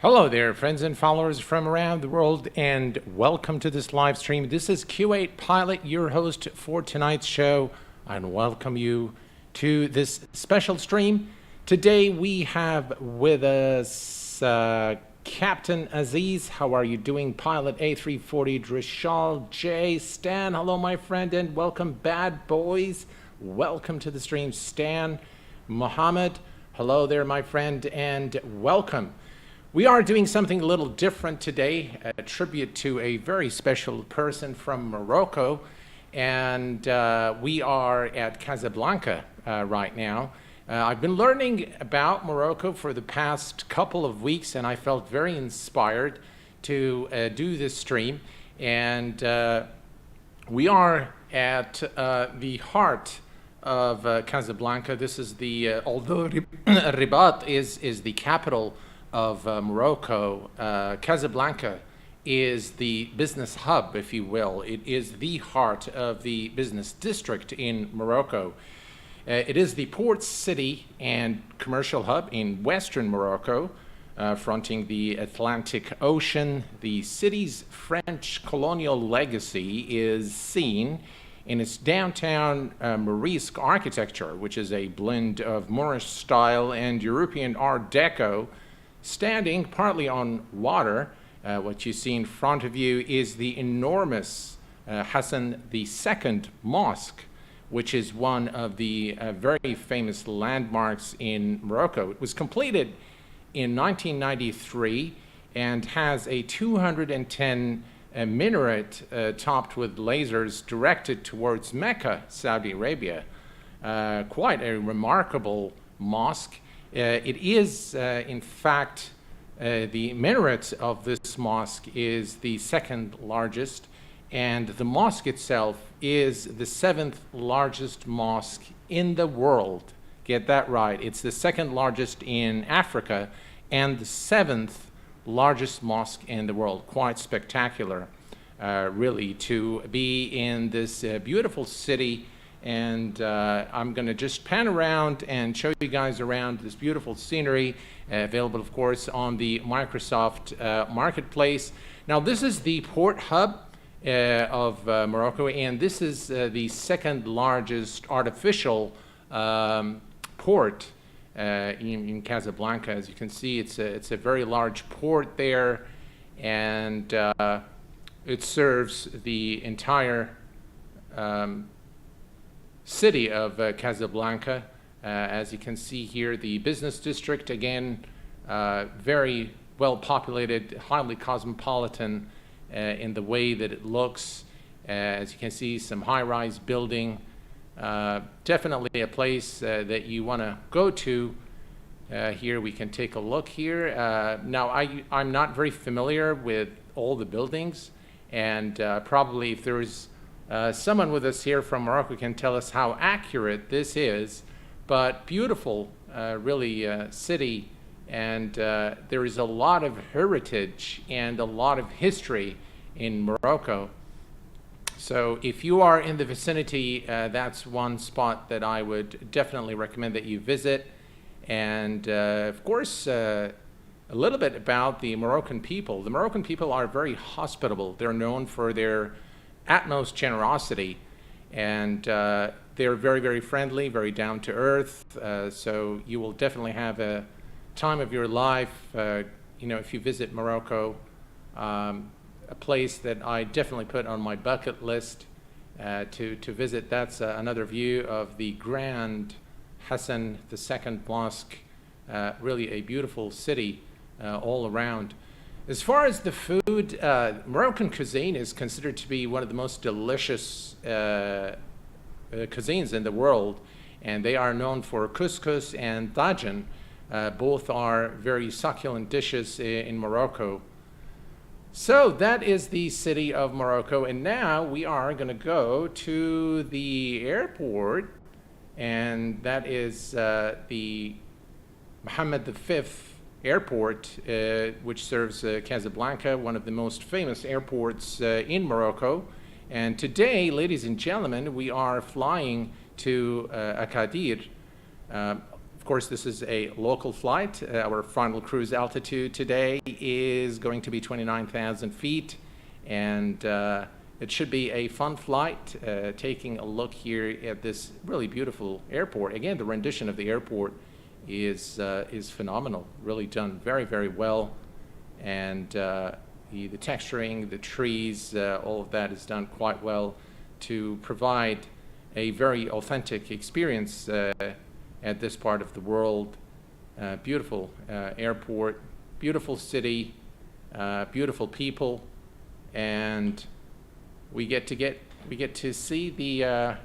Hello there, friends and followers from around the world, and welcome to this live stream. This is Q8Pilot, your host for tonight's show, and welcome you to this special stream. Today we have with us Captain Aziz. How are you doing? Pilot A340, Drishal J. Stan, hello my friend, and welcome bad boys. Welcome to the stream, Stan. Mohammed, hello there my friend, and welcome. We are doing something a little different today, a tribute to a very special person from Morocco, and we are at Casablanca right now. I've been learning about Morocco for the past couple of weeks, and I felt very inspired to do this stream. And we are at the heart of Casablanca. This is the, although Rabat is the capital of Morocco, Casablanca is the business hub, if you will. It is the heart of the business district in Morocco. It is the port city and commercial hub in western Morocco, fronting the Atlantic Ocean. The city's French colonial legacy is seen in its downtown Moresque architecture, which is a blend of Moorish style and European Art Deco. Standing partly on water, what you see in front of you is the enormous Hassan II Mosque, which is one of the very famous landmarks in Morocco. It was completed in 1993 and has a 210 minaret topped with lasers directed towards Mecca, Saudi Arabia. Quite a remarkable mosque. It is, in fact, the minaret of this mosque is the second largest, and the mosque itself is the 7th largest mosque in the world. Get that right. It's the second largest in Africa and the 7th largest mosque in the world. Quite spectacular, really, to be in this beautiful city. And I'm going to just pan around and show you guys around this beautiful scenery, available, of course, on the Microsoft Marketplace. Now, this is the port hub of Morocco, and this is the second largest artificial port in Casablanca. As you can see, it's a very large port there, and it serves the entire city of Casablanca. As you can see here, the business district, again, very well populated, highly cosmopolitan in the way that it looks. As you can see, some high-rise building. Definitely a place that you want to go to. Here we can take a look here. Now, I'm not very familiar with all the buildings, and probably if there's someone with us here from Morocco can tell us how accurate this is, but beautiful, really, city, and there is a lot of heritage and a lot of history in Morocco. So if you are in the vicinity, that's one spot that I would definitely recommend that you visit. And of course, a little bit about the Moroccan people. The Moroccan people are very hospitable. They're known for their utmost generosity, and they're very, very friendly, very down to earth. So you will definitely have a time of your life, you know, if you visit Morocco. A place that I definitely put on my bucket list to visit. That's another view of the grand Hassan II Mosque. Really a beautiful city all around. As far as the food, Moroccan cuisine is considered to be one of the most delicious cuisines in the world, and they are known for couscous and tagine. Both are very succulent dishes in Morocco. So that is the city of Morocco, and now we are going to go to the airport, and that is the Mohammed V airport, which serves Casablanca, one of the most famous airports in Morocco. And today, ladies and gentlemen, we are flying to Agadir. Of course, this is a local flight. Our final cruise altitude today is going to be 29,000 feet, and it should be a fun flight. Taking a look here at this really beautiful airport. Again, the rendition of the airport is phenomenal. Really done very, very well, and the texturing, the trees, all of that is done quite well to provide a very authentic experience at this part of the world. Beautiful airport, beautiful city, beautiful people, and we get to see the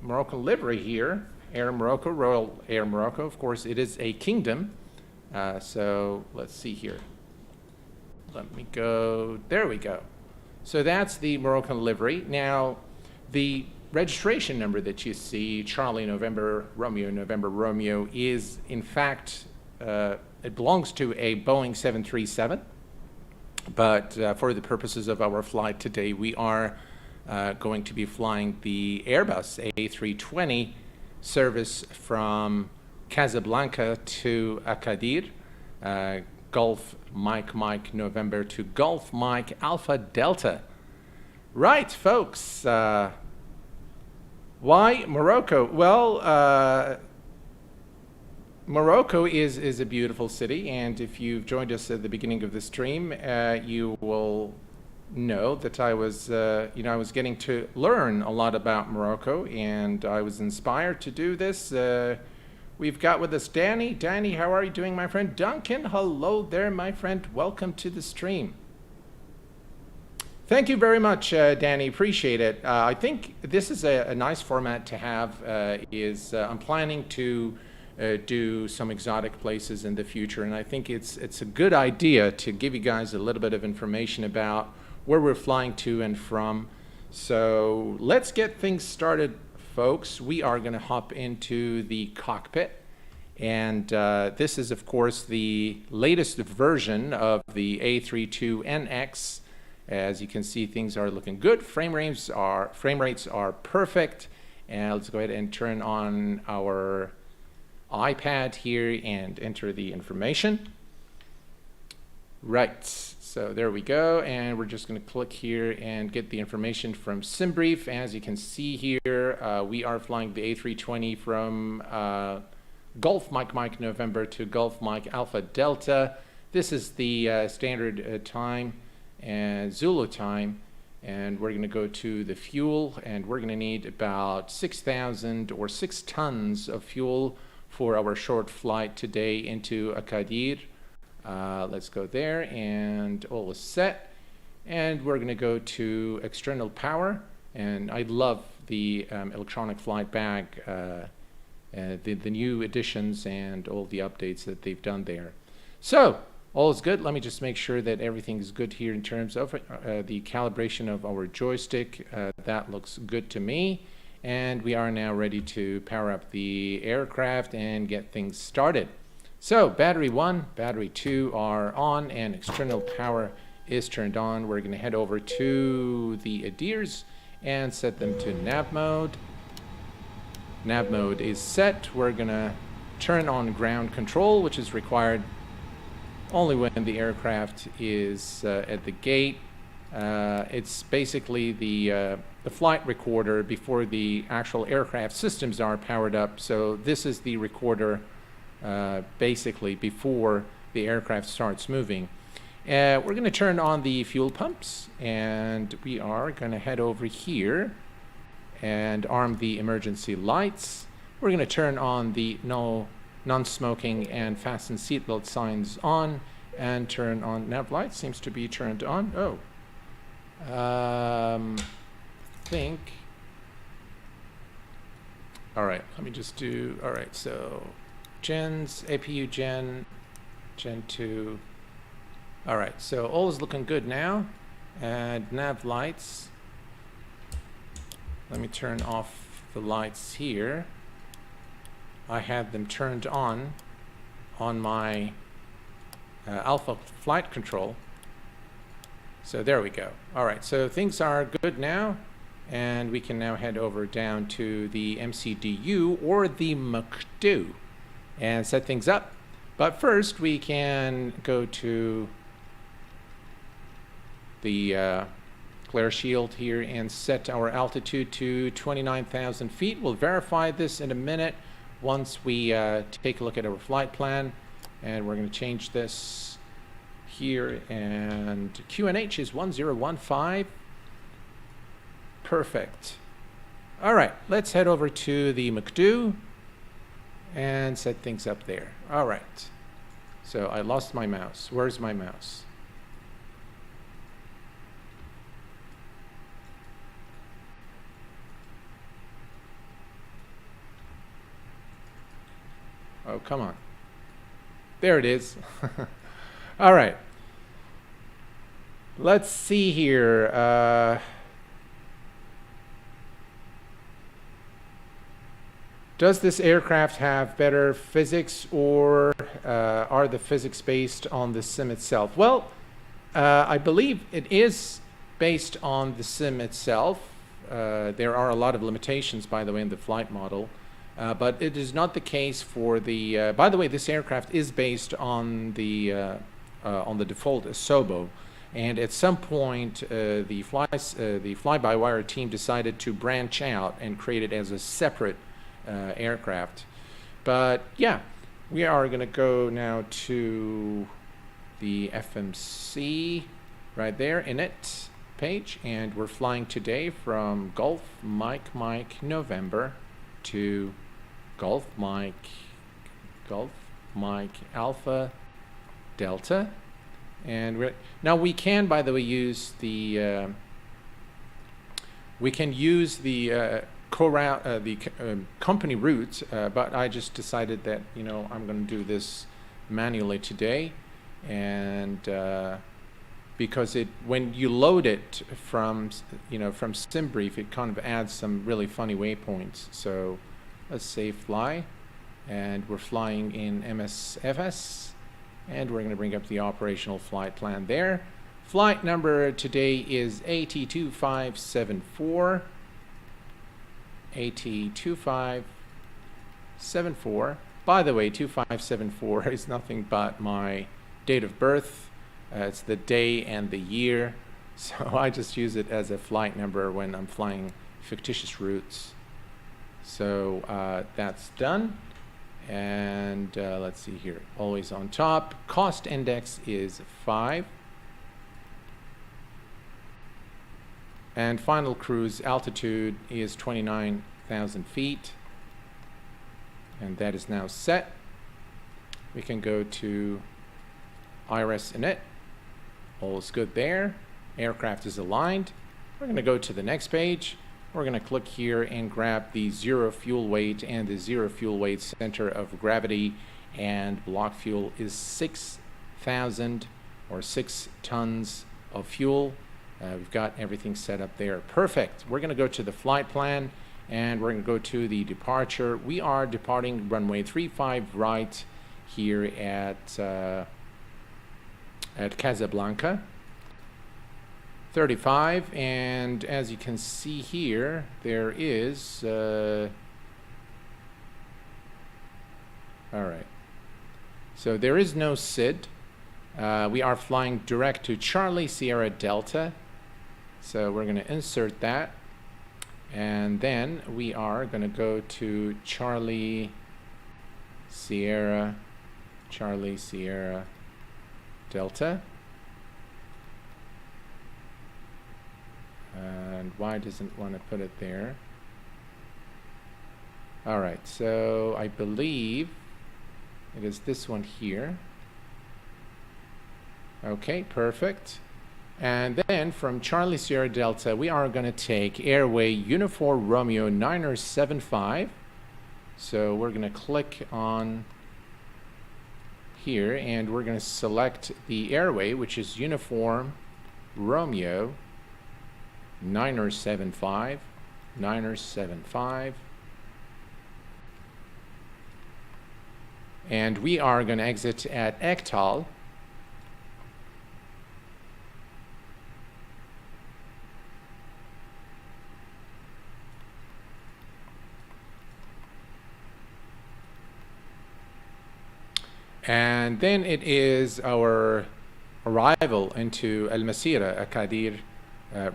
Moroccan livery here, Air Morocco, Royal Air Morocco. Of course, it is a kingdom. So let's see here. Let me go. There we go. So that's the Moroccan livery. Now, the registration number that you see, Charlie November Romeo, is in fact, it belongs to a Boeing 737. But for the purposes of our flight today, we are going to be flying the Airbus A320 service from Casablanca to Agadir, Golf Mike November to Golf Mike Alpha Delta. Right, folks. Why Morocco? Well, Morocco is a beautiful city, and if you've joined us at the beginning of the stream, you will know that I was getting to learn a lot about Morocco, and I was inspired to do this. We've got with us Danny. Danny, how are you doing, my friend? Duncan, hello there, my friend. Welcome to the stream. Thank you very much, Danny. Appreciate it. I think this is a nice format to have. I'm planning to do some exotic places in the future, and I think it's a good idea to give you guys a little bit of information about where we're flying to and from. So let's get things started, folks. We are going to hop into the cockpit, and this is, of course, the latest version of the A32NX. As you can see, things are looking good. Frame rates are perfect. And let's go ahead and turn on our iPad here and enter the information. Right, so there we go, and we're just going to click here and get the information from SimBrief. As you can see here, we are flying the A320 from Golf Mike November to Golf Mike Alpha Delta. This is the standard time and Zulu time, and we're going to go to the fuel, and we're going to need about 6,000 or 6 tons of fuel for our short flight today into Agadir. Let's go there, and all is set, and we're going to go to external power. And I love the electronic flight bag, the new additions and all the updates that they've done there. So all is good. Let me just make sure that everything is good here in terms of the calibration of our joystick. That looks good to me. And we are now ready to power up the aircraft and get things started. So battery 1, battery 2 are on, and external power is turned on. We're going to head over to the Adirs and set them to nav mode. Nav mode is set. We're going to turn on ground control, which is required only when the aircraft is at the gate. It's basically the flight recorder before the actual aircraft systems are powered up. So this is the recorder basically before the aircraft starts moving. We're going to turn on the fuel pumps, and we are going to head over here and arm the emergency lights. We're going to turn on the non-smoking and fasten seatbelt signs on, and turn on nav light. Seems to be turned on. Oh, think. All right, let me just do. All right, so gens, APU gen 2. All right, so all is looking good now. And nav lights. Let me turn off the lights here. I have them turned on my Alpha flight control. So there we go. All right, so things are good now, and we can now head over down to the MCDU or the MCDU. and set things up. But first, we can go to the glare shield here and set our altitude to 29,000 feet. We'll verify this in a minute once we take a look at our flight plan. And we're going to change this here, and QNH is 1015. Perfect. All right, let's head over to the McDo and set things up there. All right. So I lost my mouse. Where's my mouse? Oh, come on. There it is. All right. Let's see here. Does this aircraft have better physics, or are the physics based on the sim itself? Well, I believe it is based on the sim itself. There are a lot of limitations, by the way, in the flight model. But it is not the case for the. By the way, this aircraft is based on the default Asobo, and at some point the FlyByWire team decided to branch out and create it as a separate aircraft. But yeah, we are going to go now to the FMC right there in it page, and we're flying today from Golf Mike November to Golf Mike Alpha Delta. And now we can, by the way, use the company route, but I just decided that, you know, I'm going to do this manually today, and because when you load it from SimBrief, it kind of adds some really funny waypoints. So let's say fly, and we're flying in MSFS, and we're going to bring up the operational flight plan there. Flight number today is AT2574. AT2574. By the way, 2574 is nothing but my date of birth. It's the day and the year, so I just use it as a flight number when I'm flying fictitious routes. So that's done, and let's see here, always on top. Cost index is 5, and final cruise altitude is 29,000 feet, and that is now set. We can go to IRS init. All is good there. Aircraft is aligned. We're going to go to the next page. We're going to click here and grab the zero fuel weight and the zero fuel weight center of gravity, and block fuel is 6,000 or 6 tons of fuel. We've got everything set up there. Perfect. We're going to go to the flight plan, and we're going to go to the departure. We are departing runway 35 right here at Casablanca 35, and as you can see here, there is all right, so there is no SID. We are flying direct to Charlie Sierra Delta, so we're going to insert that, and then we are going to go to Charlie Sierra Delta. And why doesn't want to put it there? All right, so I believe it is this one here. Okay, perfect. And then from Charlie Sierra Delta, we are going to take airway Uniform Romeo 975. So we're going to click on here, and we're going to select the airway, which is Uniform Romeo 975, and we are going to exit at Ektal. And then it is our arrival into Al Masira, Agadir,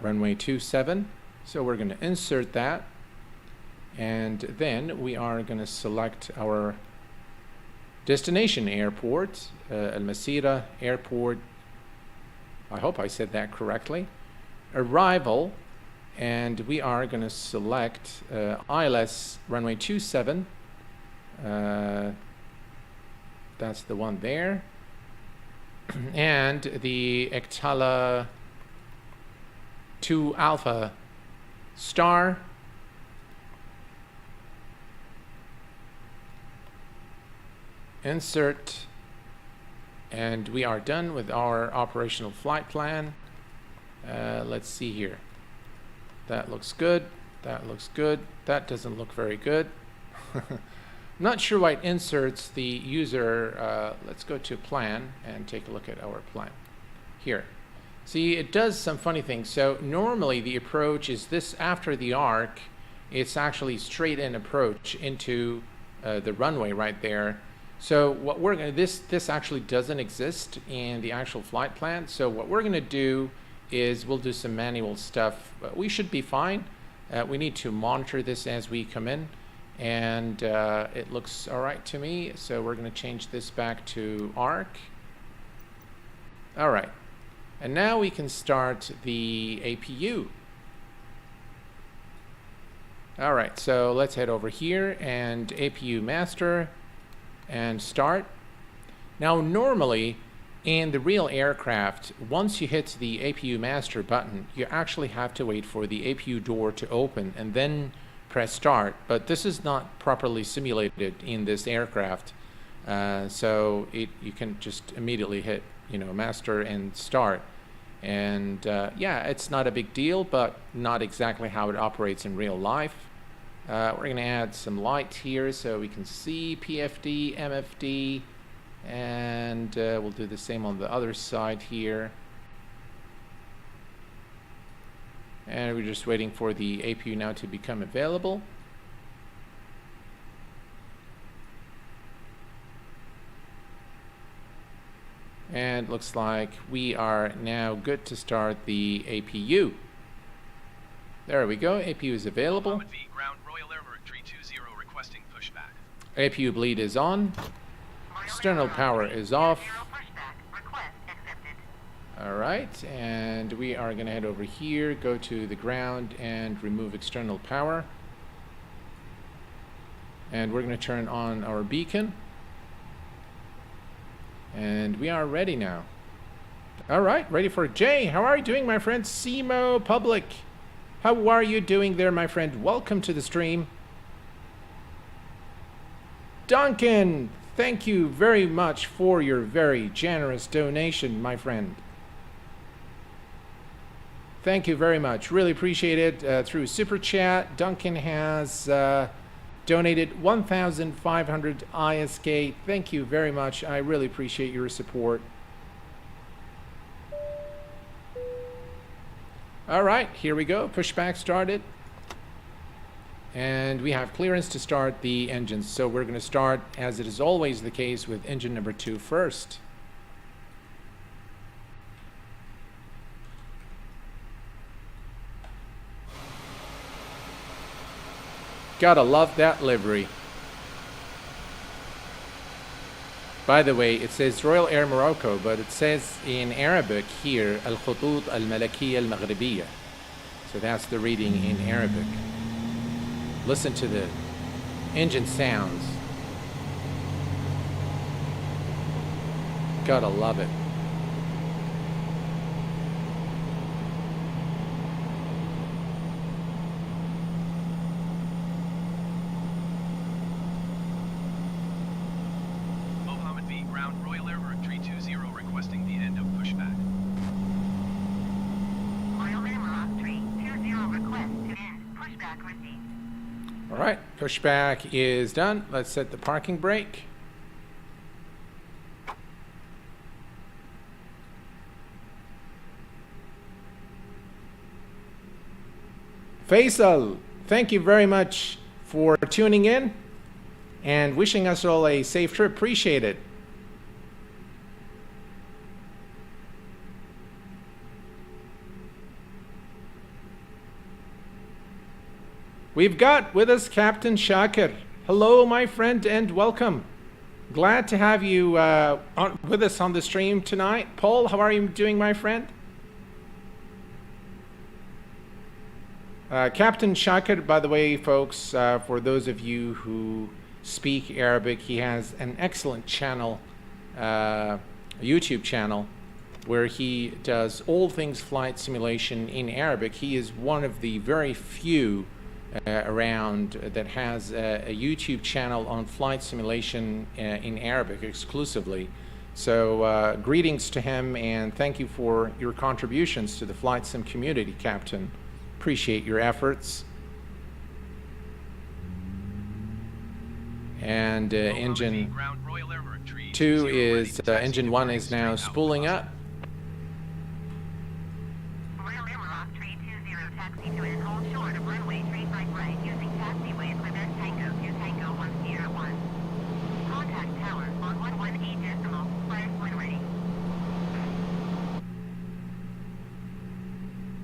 runway 27. So we're going to insert that. And then we are going to select our destination airport, Al Masira Airport. I hope I said that correctly. Arrival, and we are going to select ILS runway 27. That's the one there. And the Ectala 2 Alpha Star. Insert, and we are done with our operational flight plan. Let's see here. That looks good. That looks good. That doesn't look very good. Not sure why it inserts the user. Let's go to plan and take a look at our plan. Here. See, it does some funny things. So normally the approach is this after the arc. It's actually straight in approach into the runway right there. So what we're going to, this actually doesn't exist in the actual flight plan. So what we're going to do is we'll do some manual stuff. We should be fine. We need to monitor this as we come in, and it looks all right to me. So we're going to change this back to arc. All right, and now we can start the APU. All right, so let's head over here and APU master and start. Now normally in the real aircraft, once you hit the APU master button, you actually have to wait for the APU door to open and then press start, but this is not properly simulated in this aircraft. So you can just immediately hit, you know, master and start, and yeah, it's not a big deal, but not exactly how it operates in real life. We're going to add some light here so we can see PFD, MFD, and we'll do the same on the other side here. And we're just waiting for the APU now to become available. And looks like we are now good to start the APU. There we go, APU is available. APU bleed is on. External power is off. Alright, and we are going to head over here, go to the ground and remove external power. And we're going to turn on our beacon. And we are ready now. Alright, ready for Jay. How are you doing, my friend? Simo Public. How are you doing there, my friend? Welcome to the stream. Duncan, thank you very much for your very generous donation, my friend. Thank you very much. Really appreciate it. Through Super Chat, Duncan has donated 1,500 ISK. Thank you very much. I really appreciate your support. All right, here we go. Pushback started. And we have clearance to start the engines. So we're going to start, as it is always the case, with engine number 2 first. Gotta love that livery. By the way, it says Royal Air Morocco, but it says in Arabic here, Al-Khutut Al-Malakiyya Al-Maghribiyya. So that's the reading in Arabic. Listen to the engine sounds. Gotta love it. Alright, pushback is done. Let's set the parking brake. Faisal, thank you very much for tuning in and wishing us all a safe trip. Appreciate it. We've got with us Captain Shakir. Hello, my friend, and welcome. Glad to have you with us on the stream tonight. Paul, how are you doing, my friend? Captain Shakir, by the way, folks, for those of you who speak Arabic, he has an excellent channel, a YouTube channel, where he does all things flight simulation in Arabic. He is one of the very few around that has a YouTube channel on flight simulation in Arabic exclusively. So greetings to him, and thank you for your contributions to the flight sim community, Captain. Appreciate your efforts. And engine 2 is, engine 1 is now spooling up.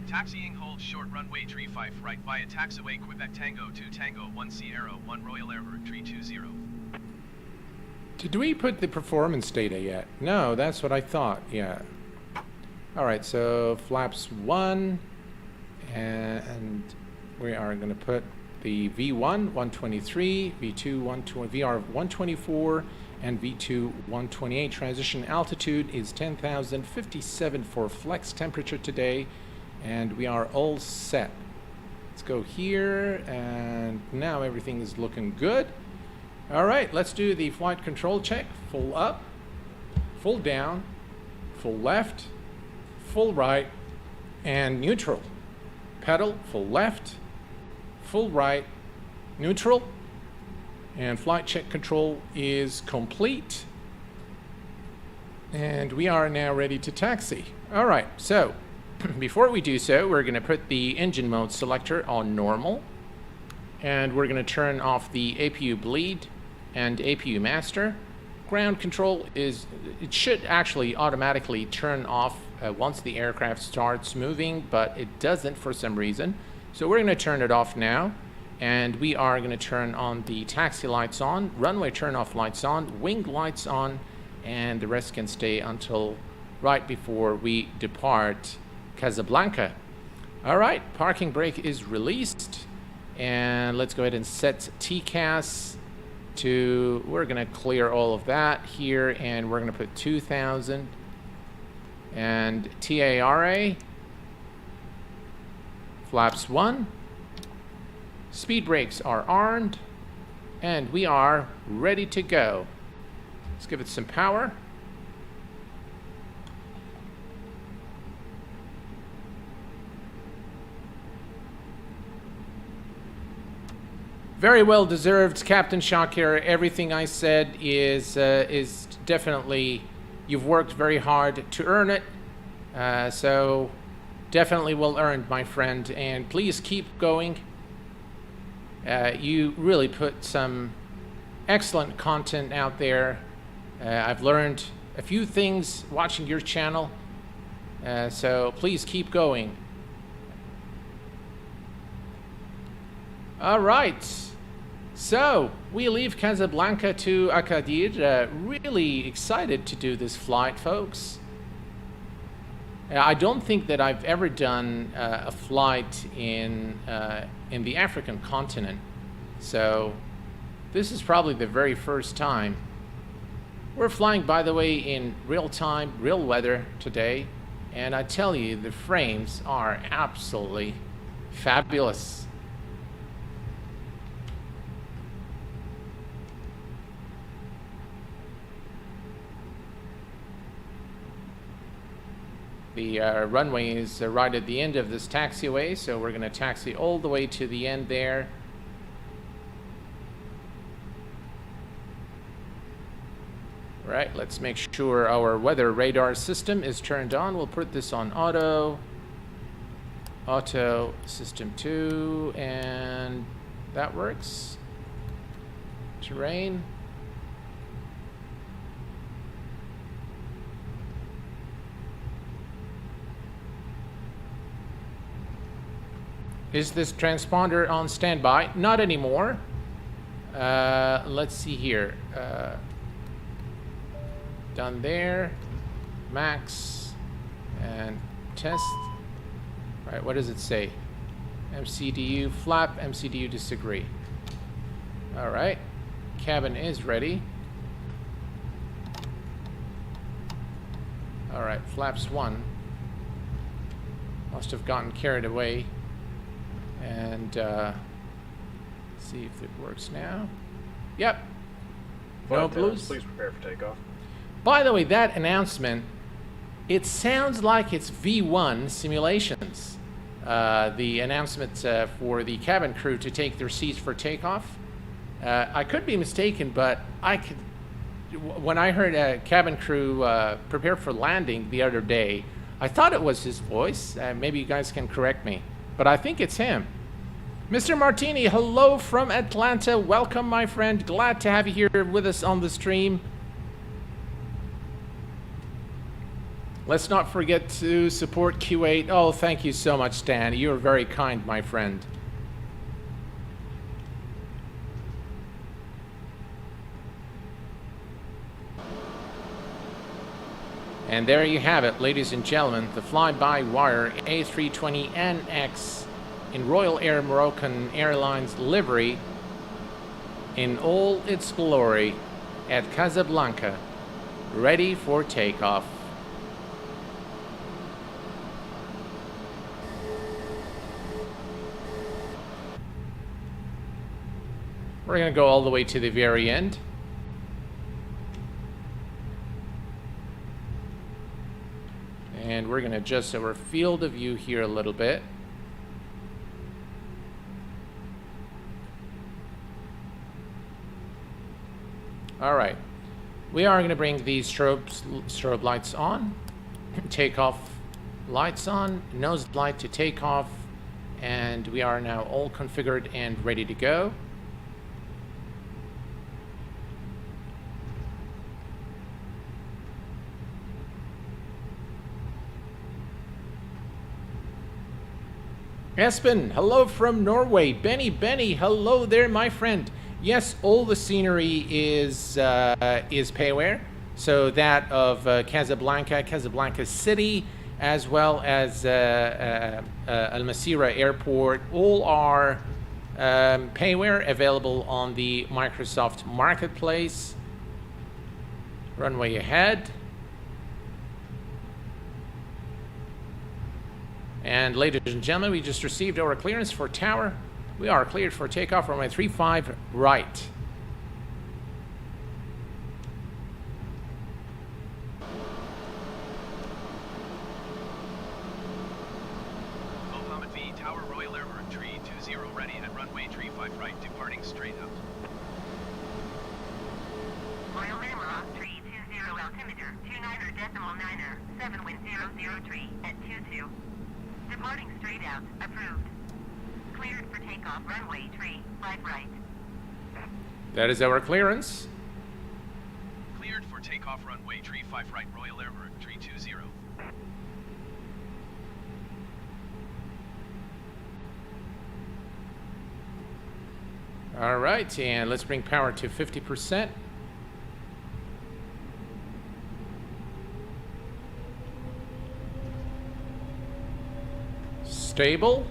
Taxiing hold short runway tree 5 right via taxiway Quebec Tango 2 Tango 1 Sierra 1 Royal Airport tree 20. Did we put the performance data yet? No, that's what I thought, yeah. All right, so flaps 1, and we are gonna put the V1 123, V2 120, VR 124, and V2 128. Transition altitude is 10,057 for flex temperature today. And we are all set. Let's go here, and now everything is looking good. All right, let's do the flight control check. Full up, full down, full left, full right, and neutral. Pedal, full left, full right, neutral, and flight check control is complete. And we are now ready to taxi. All right, so before we do so, we're going to put the engine mode selector on normal, and we're going to turn off the APU bleed and APU master. Ground control it should actually automatically turn off once the aircraft starts moving, but it doesn't for some reason. So we're going to turn it off now, and we are going to turn on the taxi lights on, runway turn off lights on, wing lights on, and the rest can stay until right before we depart Casablanca. All right, parking brake is released, and let's go ahead and set TCAS to, we're going to clear all of that here, and we're going to put 2000, and TARA, flaps 1, speed brakes are armed, and we are ready to go. Let's give it some power. Very well deserved, Captain Shakir. Everything I said is definitely, you've worked very hard to earn it. So definitely well earned, my friend. And please keep going. You really put some excellent content out there. I've learned a few things watching your channel. So please keep going. All right. So we leave Casablanca to Agadir. Really excited to do this flight, folks. I don't think that I've ever done a flight in the African continent. So this is probably the very first time. We're flying, by the way, in real time, real weather today. And I tell you, the frames are absolutely fabulous. The runway is right at the end of this taxiway, so we're going to taxi all the way to the end there. Right, let's make sure our weather radar system is turned on. We'll put this on auto, system 2, and that works. Terrain. Is this transponder on standby? Not anymore. Let's see here. Done there. Max. And test. Right, what does it say? MCDU flap, MCDU disagree. Alright. Cabin is ready. Alright, flaps 1. Must have gotten carried away. And see if it works now. Yep. No blues. Please prepare for takeoff. By the way, that announcement, it sounds like it's V1 simulations. The announcement for the cabin crew to take their seats for takeoff. I could be mistaken, but when I heard a cabin crew prepare for landing the other day, I thought it was his voice. Maybe you guys can correct me, but I think it's him. Mr. Martini, hello from Atlanta. Welcome, my friend. Glad to have you here with us on the stream. Let's not forget to support Q8. Oh, thank you so much, Stan. You're very kind, my friend. And there you have it, ladies and gentlemen, the FlyByWire A32NX in Royal Air Moroccan Airlines livery in all its glory at Casablanca, ready for takeoff. We're going to go all the way to the very end. And we're going to adjust our field of view here a little bit. All right. We are going to bring these strobe lights on. Takeoff lights on. Nose light to take off. And we are now all configured and ready to go. Espen, hello from Norway. Benny, hello there, my friend. Yes, all the scenery is payware. So that of Casablanca City, as well as Al Masira Airport, all are payware available on the Microsoft Marketplace. Runway ahead. And ladies and gentlemen, we just received our clearance for tower. We are cleared for takeoff runway 35 right. Mohammed V, Tower Royal Airport, tree 20 ready at runway 35 right, departing straight out. Royal Airport, tree 20 altimeter, 29er, 7 wind 003 at 22. Departing straight out, approved. Cleared for takeoff, runway 35 right. That is our clearance. Cleared for takeoff, runway 35 right, Royal Airport, tree 20. All right, and let's bring power to 50%. Stable.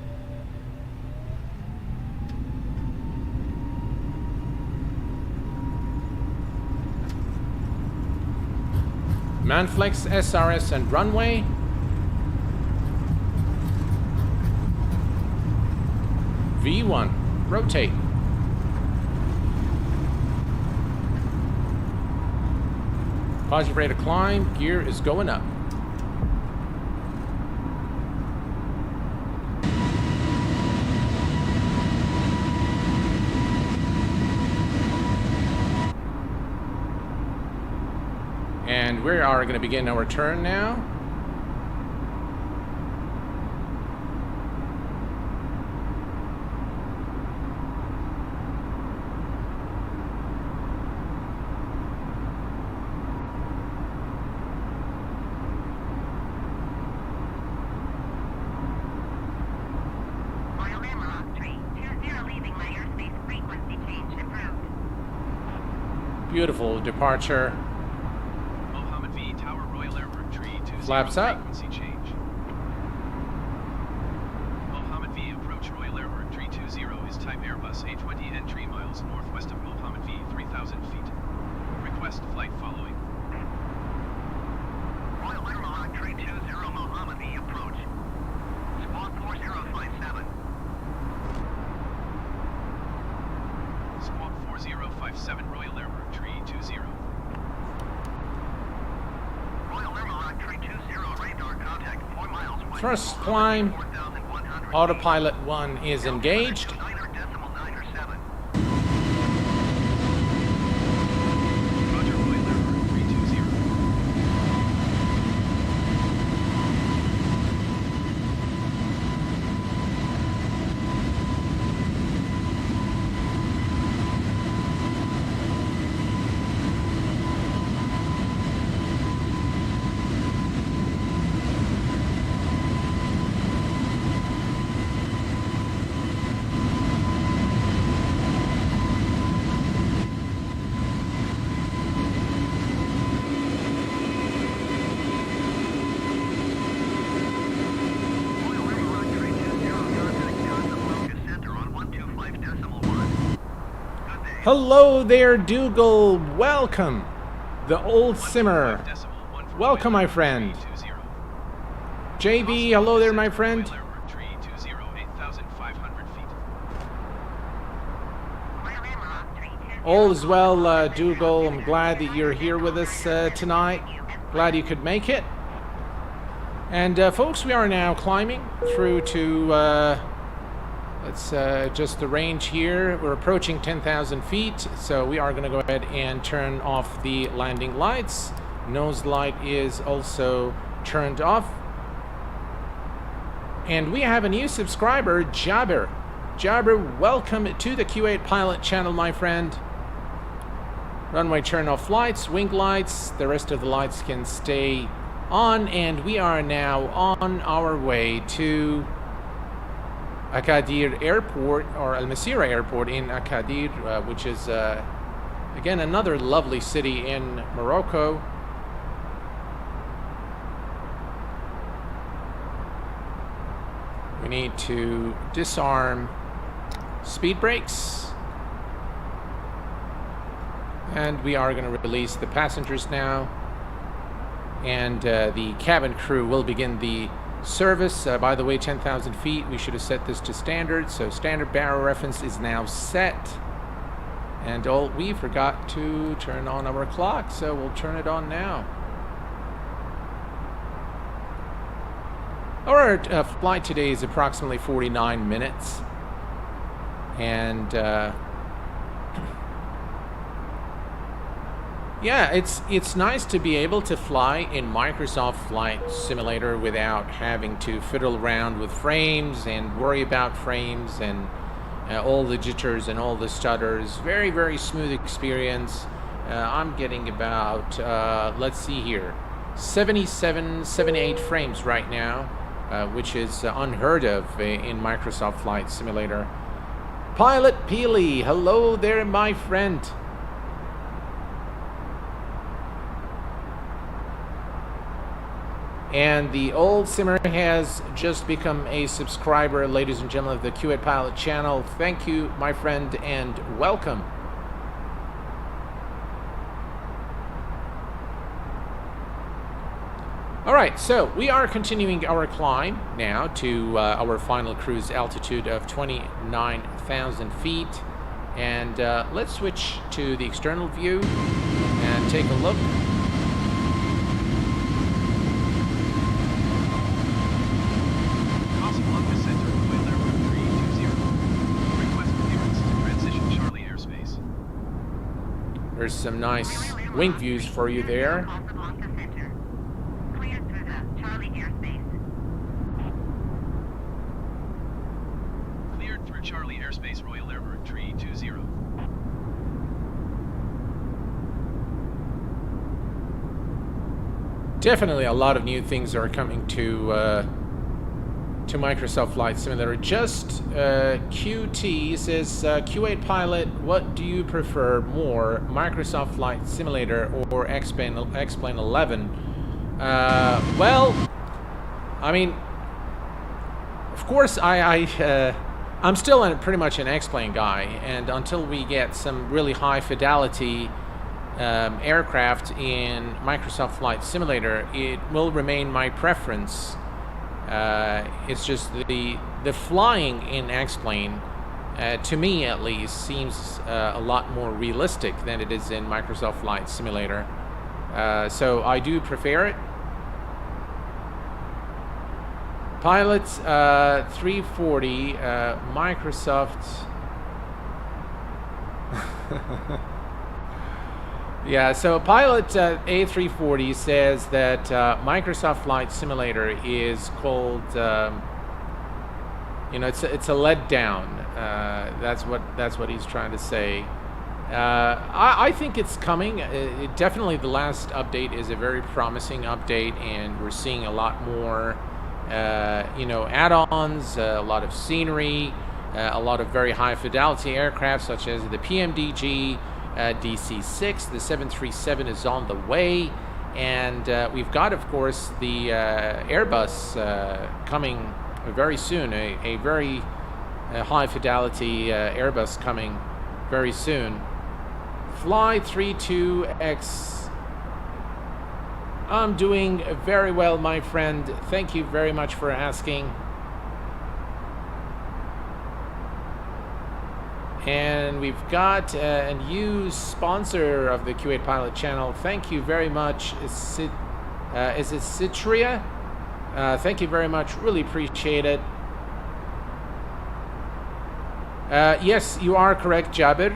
Manflex, SRS, and runway. V1, rotate. Positive rate of climb, gear is going up. And we are going to begin our turn now. Royal Beautiful departure. Mohammed V, Tower Royal Airport, tree 20, Flaps up. frequency change. Mohammed V, approach Royal Airport, tree 20 is type Airbus A20N, 3 miles northwest of Mohammed V, 3,000 feet. Request flight following. Royal Airport, tree 20, Mohammed V, approach. Squawk 4057. Squawk 4057, Royal Airport, tree 20. Royal Airport, tree 20, radar contact 4 miles west. First climb. 4100. Autopilot 1 is engaged. 9.97. Roger, Royal Airport, 320. Royal Airport, tree 20, contact Casablanca Center on 125.1. Good day. Hello there, Dougal. Welcome. The old simmer. 1.5.1 Welcome, my Royal friend. Airport, 320. JB, hello there, my friend. Royal Airport, tree 20, 8,500 feet. Royal Airport 320. All is well, Dougal. I'm glad that you're here with us tonight. Glad you could make it. And folks, we are now climbing through to, let's just the range here. We're approaching 10,000 feet, so we are going to go ahead and turn off the landing lights. Nose light is also turned off. And we have a new subscriber, Jabber. Jabber, welcome to the Q8 Pilot channel, my friend. Runway turn off lights, wing lights, the rest of the lights can stay on, and we are now on our way to Agadir Airport, or Al Masira Airport in Agadir, which is again another lovely city in Morocco. We need to disarm speed brakes, and we are going to release the passengers now, and the cabin crew will begin the service. By the way, 10,000 feet, we should have set this to standard, so standard barrel reference is now set. And we forgot to turn on our clock, so we'll turn it on now. Our flight today is approximately 49 minutes, and yeah, it's nice to be able to fly in Microsoft Flight Simulator without having to fiddle around with frames and worry about frames and all the jitters and all the stutters. Very, very smooth experience. I'm getting about, let's see here, 77, 78 frames right now, which is unheard of in Microsoft Flight Simulator. Pilot Peely, hello there, my friend. And the old simmer has just become a subscriber, ladies and gentlemen, of the Q8 Pilot channel. Thank you, my friend, and welcome. All right, so we are continuing our climb now to our final cruise altitude of 29,000 feet. And let's switch to the external view and take a look. Casablanca Center, Royal Airport 320. Request clearance to transition Charlie airspace. There's some nice wing views for you there. Casablanca Center. Cleared through the Charlie airspace. Cleared through Charlie airspace, Royal Airport 320. Definitely a lot of new things are coming to to Microsoft Flight Simulator. Just QT says, Q8 Pilot, what do you prefer more, Microsoft Flight Simulator or X-Plane 11? Well, I mean, of course, I'm still pretty much an X-Plane guy, and until we get some really high fidelity aircraft in Microsoft Flight Simulator, it will remain my preference. It's just the flying in X-Plane, to me at least, seems a lot more realistic than it is in Microsoft Flight Simulator. So I do prefer it. Pilot 340, Microsoft. Yeah, so Pilot A340 says that Microsoft Flight Simulator is called, you know, it's a letdown. That's what he's trying to say. I think it's coming. Definitely, the last update is a very promising update, and we're seeing a lot more, you know, add-ons, a lot of scenery, a lot of very high fidelity aircraft such as the PMDG. DC-6, the 737 is on the way, and we've got, of course, the Airbus coming very soon, a very high fidelity Airbus coming very soon. FlyByWire I'm doing very well, my friend. Thank you very much for asking. And we've got a new sponsor of the Q8 Pilot channel. Thank you very much. Is it Citria? Thank you very much. Really appreciate it. Yes, you are correct, Jabir.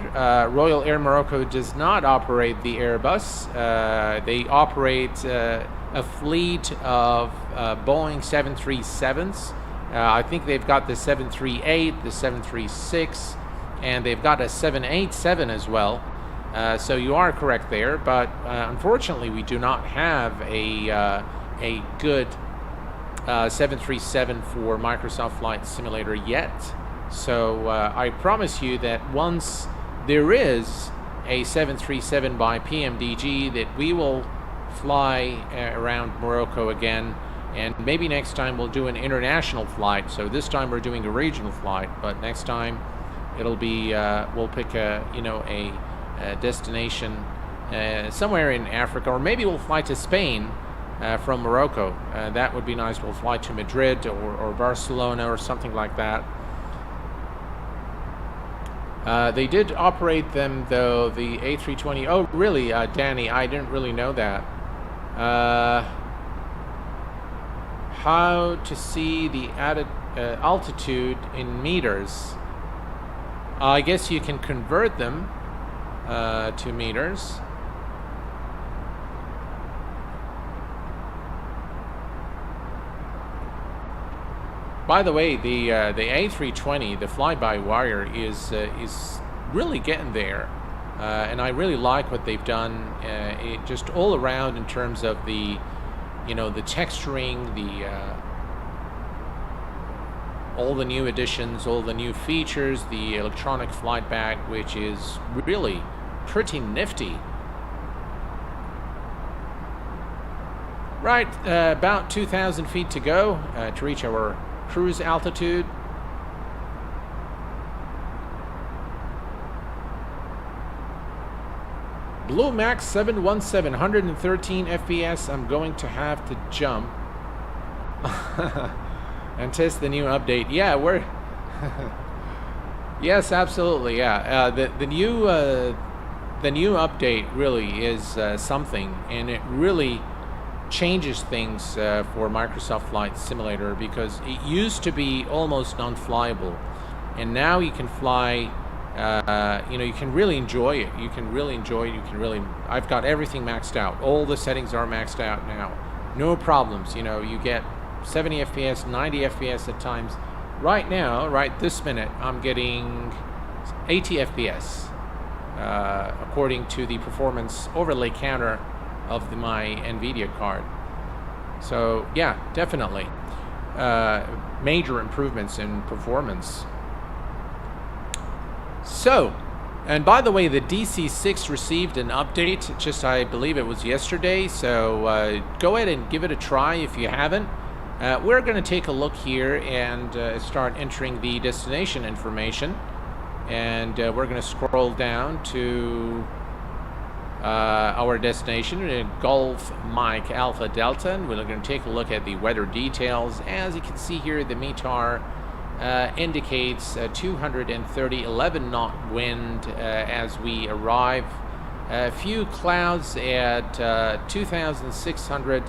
Royal Air Morocco does not operate the Airbus. They operate a fleet of Boeing 737s. I think they've got the 738, the 736, and they've got a 787 as well. So you are correct there, but unfortunately we do not have a good 737 for Microsoft Flight Simulator yet. So I promise you that once there is a 737 by PMDG, that we will fly around Morocco again, and maybe next time we'll do an international flight. So this time we're doing a regional flight, but next time it'll be we'll pick a destination somewhere in Africa, or maybe we'll fly to Spain from Morocco. That would be nice. We'll fly to Madrid or Barcelona or something like that. They did operate them though, the A320. Oh really, Danny, I didn't really know that. How to see the added altitude in meters? I guess you can convert them to meters. By the way, the A320, the fly-by-wire, is really getting there, and I really like what they've done. It just all around in terms of the, you know, the texturing, the all the new additions, all the new features, the electronic flight bag, which is really pretty nifty. Right, about 2,000 feet to go to reach our cruise altitude. Blue Max 717, 113 FPS. I'm going to have to jump and test the new update. Yeah, we're yes, absolutely. Yeah, the new update really is something, and it really changes things for Microsoft Flight Simulator, because it used to be almost unflyable, and now you can fly. You know, you can really enjoy it. You can really enjoy it. You can really. I've got everything maxed out. All the settings are maxed out now. No problems. You know, you get 70 FPS, 90 FPS at times. Right now, right this minute, I'm getting 80 FPS, according to the performance overlay counter of my NVIDIA card. So yeah, definitely. major improvements in performance. So, and by the way, the DC6 received an update, just I believe it was yesterday, so go ahead and give it a try if you haven't. We're going to take a look here and start entering the destination information, and we're going to scroll down to our destination, Golf Mike Alpha Delta, and we're going to take a look at the weather details. As you can see here, the METAR indicates 230 11 knot wind as we arrive. A few clouds at 2,600.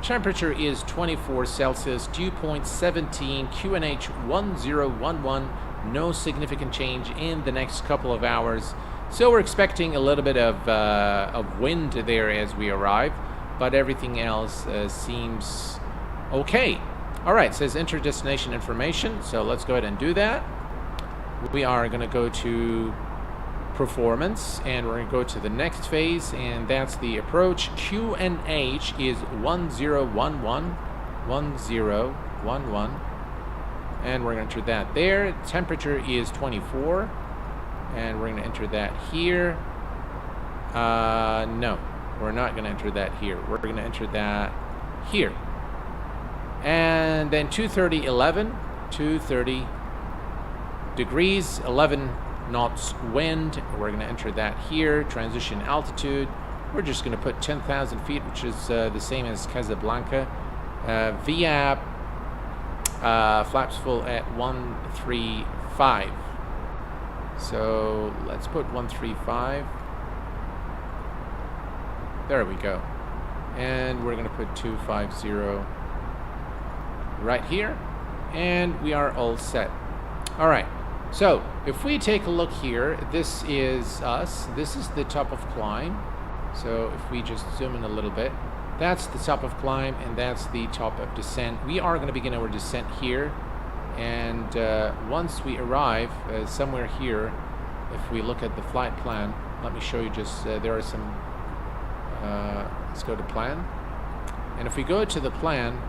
Temperature is 24 Celsius. Dew point 17. QNH 1011. No significant change in the next couple of hours. So we're expecting a little bit of wind there as we arrive, but everything else seems okay. All right, says enter destination information, so let's go ahead and do that. We are going to go to performance, and we're going to go to the next phase, and that's the approach. QNH is 1011, and we're going to enter that there. Temperature is 24, and we're going to enter that here. No, we're not going to enter that here. We're going to enter that here. And then 230 degrees, 11 knots wind. We're going to enter that here. Transition altitude, we're just going to put 10,000 feet, which is the same as Casablanca. VAP, flaps full at 135. So let's put 135. There we go. And we're going to put 250 right here, and we are all set. All right, so if we take a look here, this is us. This is the top of climb. So if we just zoom in a little bit, that's the top of climb, and that's the top of descent. We are going to begin our descent here, and once we arrive somewhere here, if we look at the flight plan, let me show you just, there are some, let's go to plan, and if we go to the plan,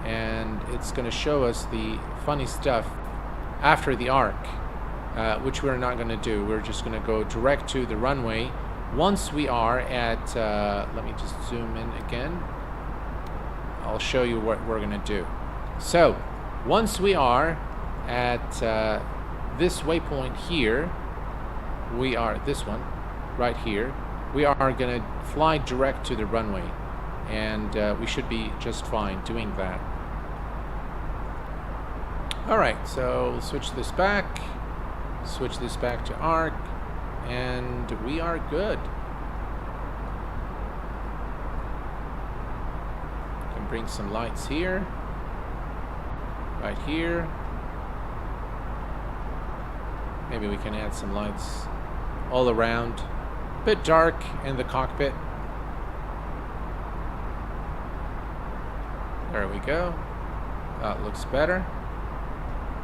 and it's going to show us the funny stuff after the arc, which we're not going to do. We're just going to go direct to the runway. Once we are at, let me just zoom in again. I'll show you what we're going to do. So, once we are at this waypoint here, we are, this one, right here, we are going to fly direct to the runway. And we should be just fine doing that. Alright, so we'll switch this back to arc, and we are good. Can bring some lights here, right here. Maybe we can add some lights all around. A bit dark in the cockpit. There we go. That looks better.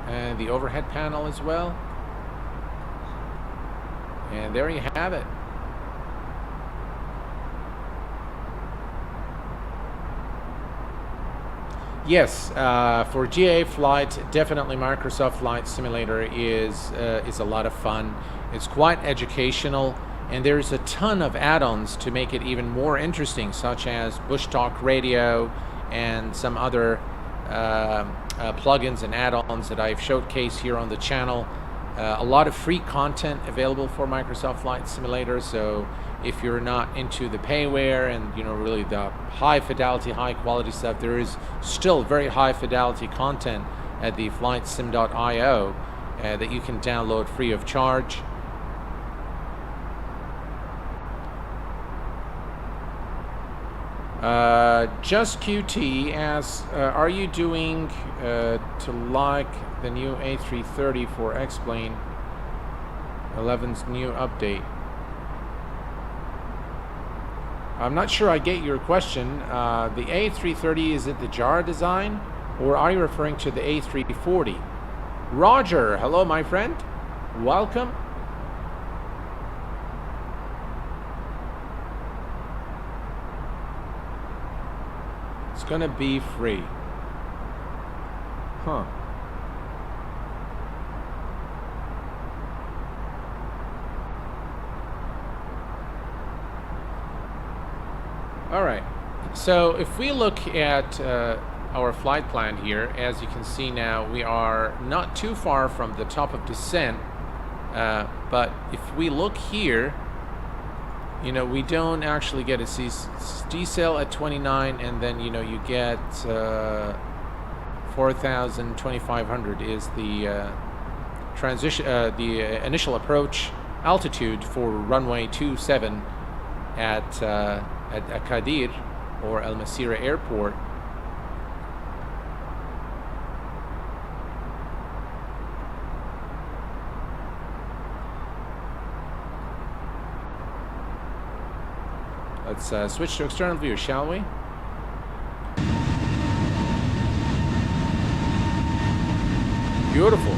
And the overhead panel as well. And there you have it. Yes, for GA flight, definitely Microsoft Flight Simulator is a lot of fun. It's quite educational, and there's a ton of add-ons to make it even more interesting, such as Bush Talk Radio and some other plugins and add-ons that I've showcased here on the channel. A lot of free content available for Microsoft Flight Simulator, so if you're not into the payware and really the high fidelity, high quality stuff, there is still very high fidelity content at the flightsim.io that you can download free of charge. Just QT asks, are you doing to like the new A330 for X-Plane 11's new update? I'm not sure I get your question. The A330, is it the jar design, or are you referring to the A340? Roger, hello my friend, welcome. It's gonna be free. Huh. All right. So if we look at our flight plan here, as you can see now, we are not too far from the top of descent. But if we look here, you know, we don't actually get a decel at 29, and then, you know, you get 4,000, 2,500 is the transition, the initial approach altitude for runway 27 at Agadir or Al Masira Airport. Let's switch to external view, shall we? Beautiful.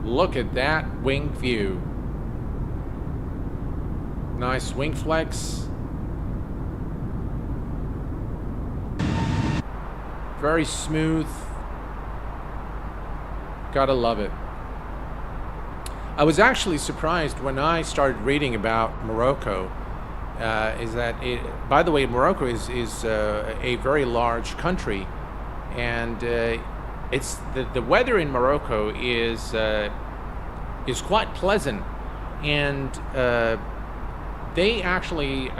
Look at that wing view. Nice wing flex. Very smooth. Gotta love it. I was actually surprised when I started reading about Morocco. Is that it? By the way, Morocco is a very large country, and it's the weather in Morocco is quite pleasant, and they actually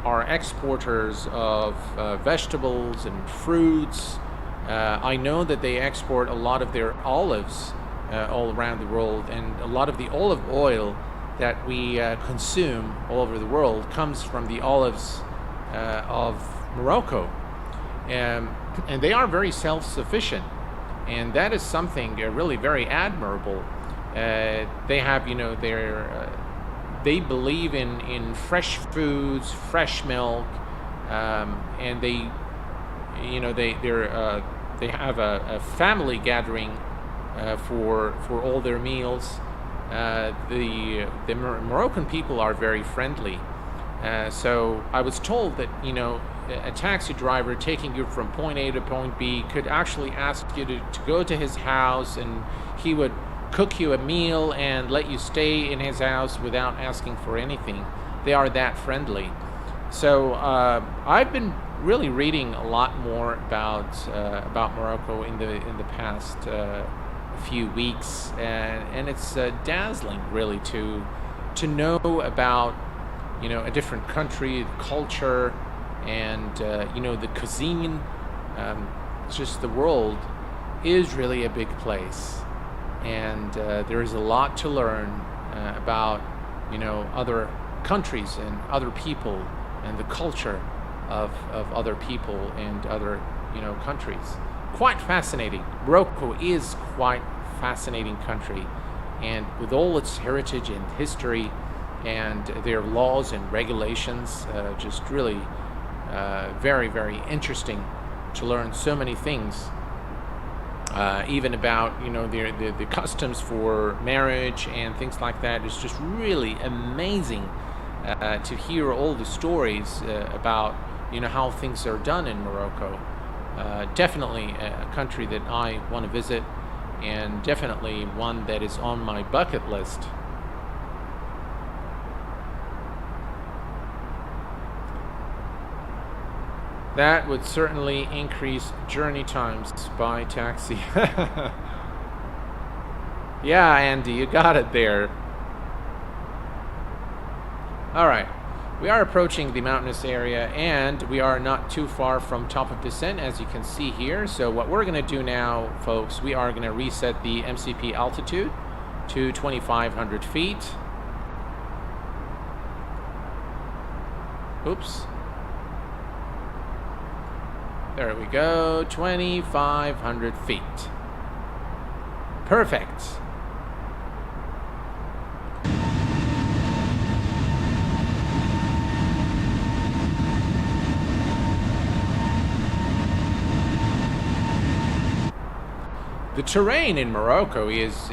are exporters of vegetables and fruits. I know that they export a lot of their olives all around the world, and a lot of the olive oil that we consume all over the world comes from the olives of Morocco. And they are very self-sufficient, and that is something really very admirable. They have, you know, they believe in fresh foods, fresh milk, and they, you know, they have a family gathering for all their meals. The Moroccan people are very friendly. So I was told that, you know, a taxi driver taking you from point A to point B could actually ask you to go to his house, and he would cook you a meal and let you stay in his house without asking for anything. They are that friendly. So I've been really reading a lot more about Morocco in the past few weeks, and it's dazzling really to know about, you know, a different country, the culture, and you know, the cuisine. It's just, the world is really a big place, and there is a lot to learn about, you know, other countries and other people and the culture of other people and other, you know, countries. Quite fascinating. Morocco is quite fascinating country, and with all its heritage and history and their laws and regulations, just really very, very interesting to learn so many things, even about, you know, the customs for marriage and things like that. It's just really amazing to hear all the stories about, you know, how things are done in Morocco. Definitely a country that I want to visit, and definitely one that is on my bucket list. That would certainly increase journey times by taxi. Yeah, Andy, you got it there. All right. We are approaching the mountainous area, and we are not too far from top of descent, as you can see here. So what we're going to do now, folks, we are going to reset the MCP altitude to 2,500 feet. Oops. There we go, 2,500 feet. Perfect. The terrain in Morocco is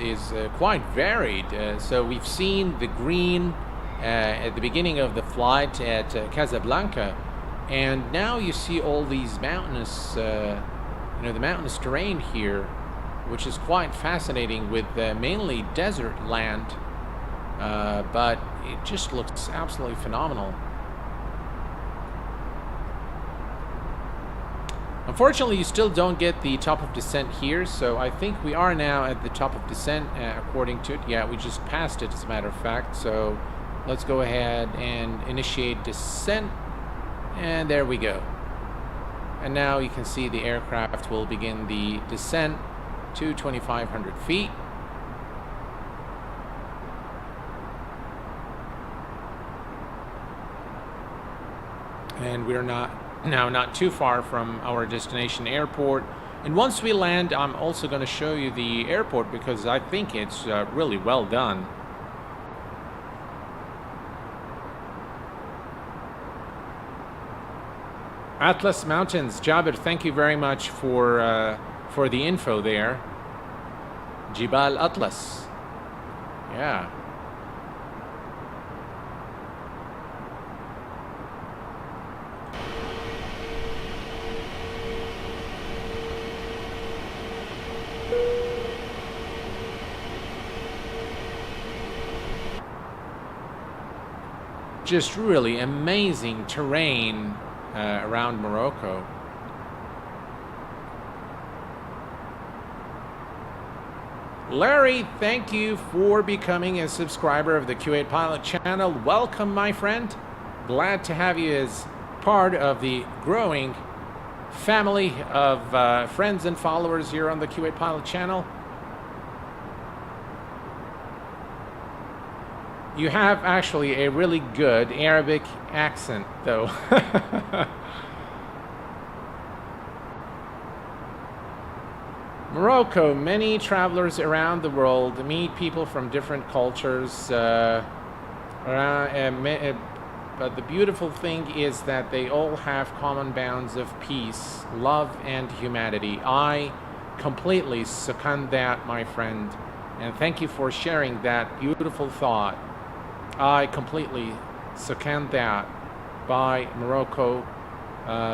quite varied. So we've seen the green at the beginning of the flight at Casablanca, and now you see all these mountainous, the mountainous terrain here, which is quite fascinating with mainly desert land, but it just looks absolutely phenomenal. Unfortunately, you still don't get the top of descent here, so I think we are now at the top of descent according to it. Yeah, we just passed it as a matter of fact, so let's go ahead and initiate descent, and there we go. And now you can see the aircraft will begin the descent to 2,500 feet. And we're not too far from our destination airport. And once we land, I'm also going to show you the airport because I think it's really well done. Atlas Mountains, Jabir, thank you very much for the info there. Jibal Atlas. Yeah. Just really amazing terrain around Morocco. Larry, thank you for becoming a subscriber of the Q8 Pilot channel. Welcome, my friend. Glad to have you as part of the growing family of friends and followers here on the Q8 Pilot channel. You have actually a really good Arabic accent, though. Morocco, many travelers around the world meet people from different cultures. But the beautiful thing is that they all have common bounds of peace, love, and humanity. I completely second that, my friend. And thank you for sharing that beautiful thought. I completely second that by Morocco.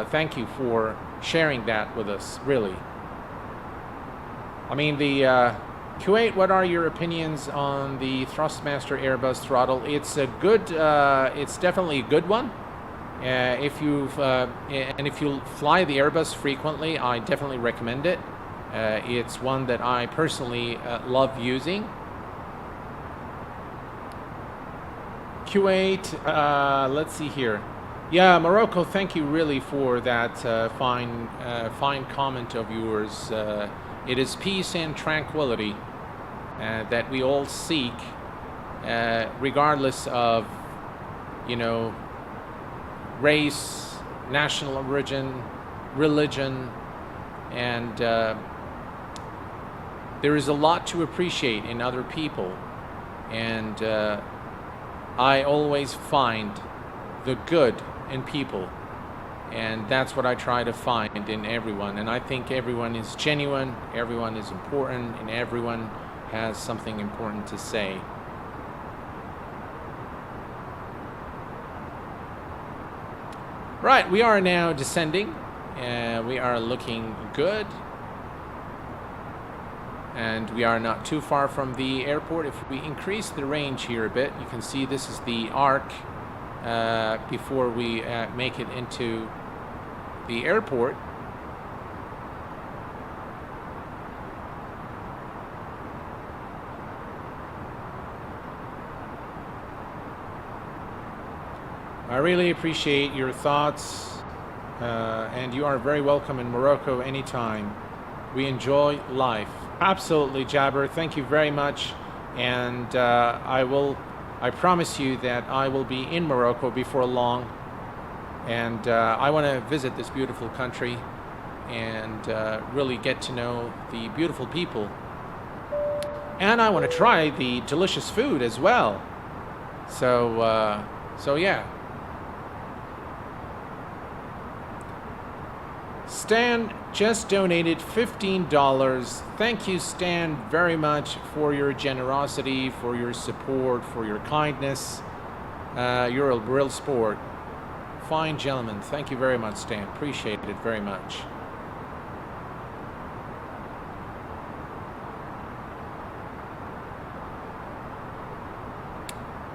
Thank you for sharing that with us, really. I mean, the Q8, what are your opinions on the Thrustmaster Airbus throttle? It's a good, it's definitely a good one. If you fly the Airbus frequently, I definitely recommend it. It's one that I personally love using. Q8, let's see here. Yeah, Morocco, thank you really for that fine comment of yours. It is peace and tranquility that we all seek, regardless of, race, national origin, religion, and there is a lot to appreciate in other people, and I always find the good in people, and that's what I try to find in everyone. And I think everyone is genuine, everyone is important, and everyone has something important to say. Right, we are now descending. We are looking good. And we are not too far from the airport. If we increase the range here a bit, you can see this is the arc before we make it into the airport. I really appreciate your thoughts, and you are very welcome in Morocco anytime. We enjoy life. Absolutely, Jabber. Thank you very much. And I promise you that I will be in Morocco before long. And I want to visit this beautiful country and really get to know the beautiful people. And I want to try the delicious food as well. So yeah. Stan just donated $15. Thank you, Stan, very much for your generosity, for your support, for your kindness. You're a real sport. Fine gentleman. Thank you very much, Stan. Appreciate it very much.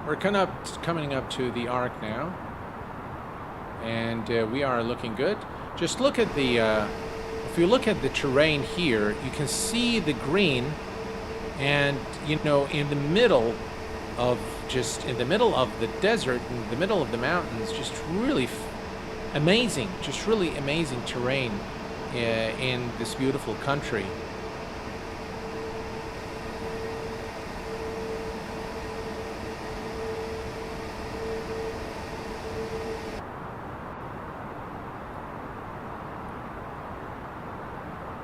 We're coming up to the arc now, and we are looking good. Just look at the, if you look at the terrain here, you can see the green, and you know, in the middle of the desert, in the middle of the mountains, just really amazing, just really amazing terrain in this beautiful country.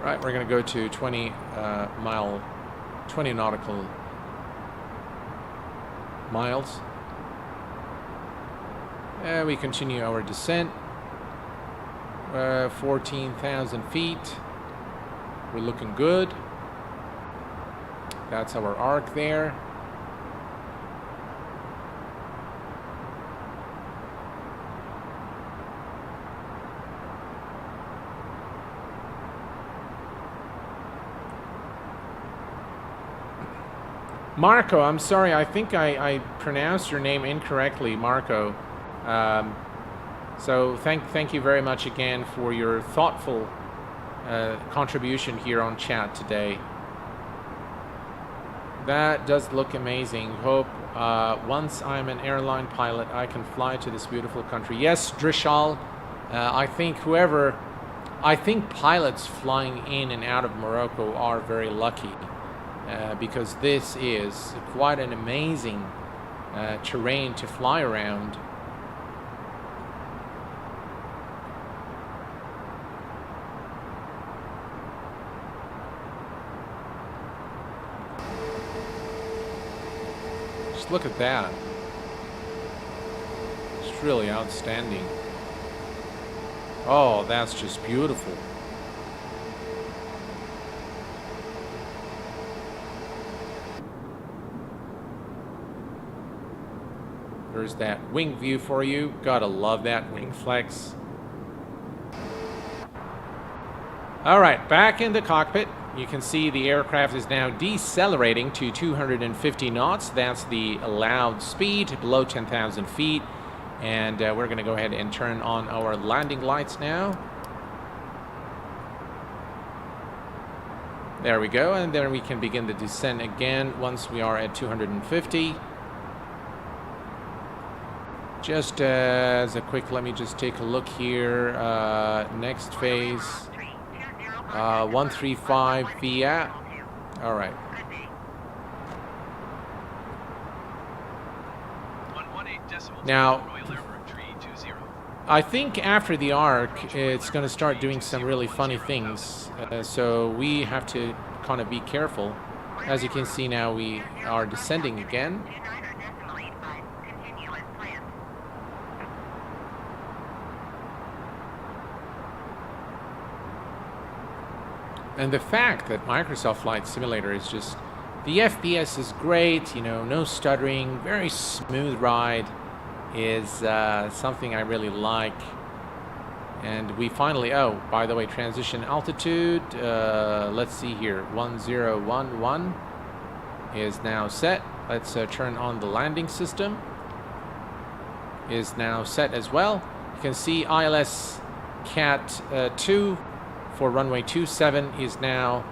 Right, we're going to go to 20 nautical miles. We continue our descent. 14,000 feet. We're looking good. That's our arc there. Marco, I'm sorry, I think I pronounced your name incorrectly, Marco. So thank you very much again for your thoughtful contribution here on chat today. That does look amazing. Hope once I'm an airline pilot, I can fly to this beautiful country. Yes, Drishal, I think pilots flying in and out of Morocco are very lucky. Because this is quite an amazing terrain to fly around. Just look at that. It's really outstanding. Oh, that's just beautiful. There's that wing view for you. Gotta love that wing flex. All right, back in the cockpit. You can see the aircraft is now decelerating to 250 knots. That's the allowed speed below 10,000 feet. And we're going to go ahead and turn on our landing lights now. There we go. And then we can begin the descent again once we are at 250. Just as a quick, let me just take a look here. Next phase, 135 via. All right. Now, I think after the arc, it's going to start doing some really funny things. So we have to kind of be careful. As you can see now, we are descending again. And the fact that Microsoft Flight Simulator is just, the FPS is great, you know, no stuttering, very smooth ride is something I really like. And we finally, oh, by the way, transition altitude, let's see here, 1011 is now set. Let's turn on the landing system. Is now set as well. You can see ILS CAT 2 for runway 27 is now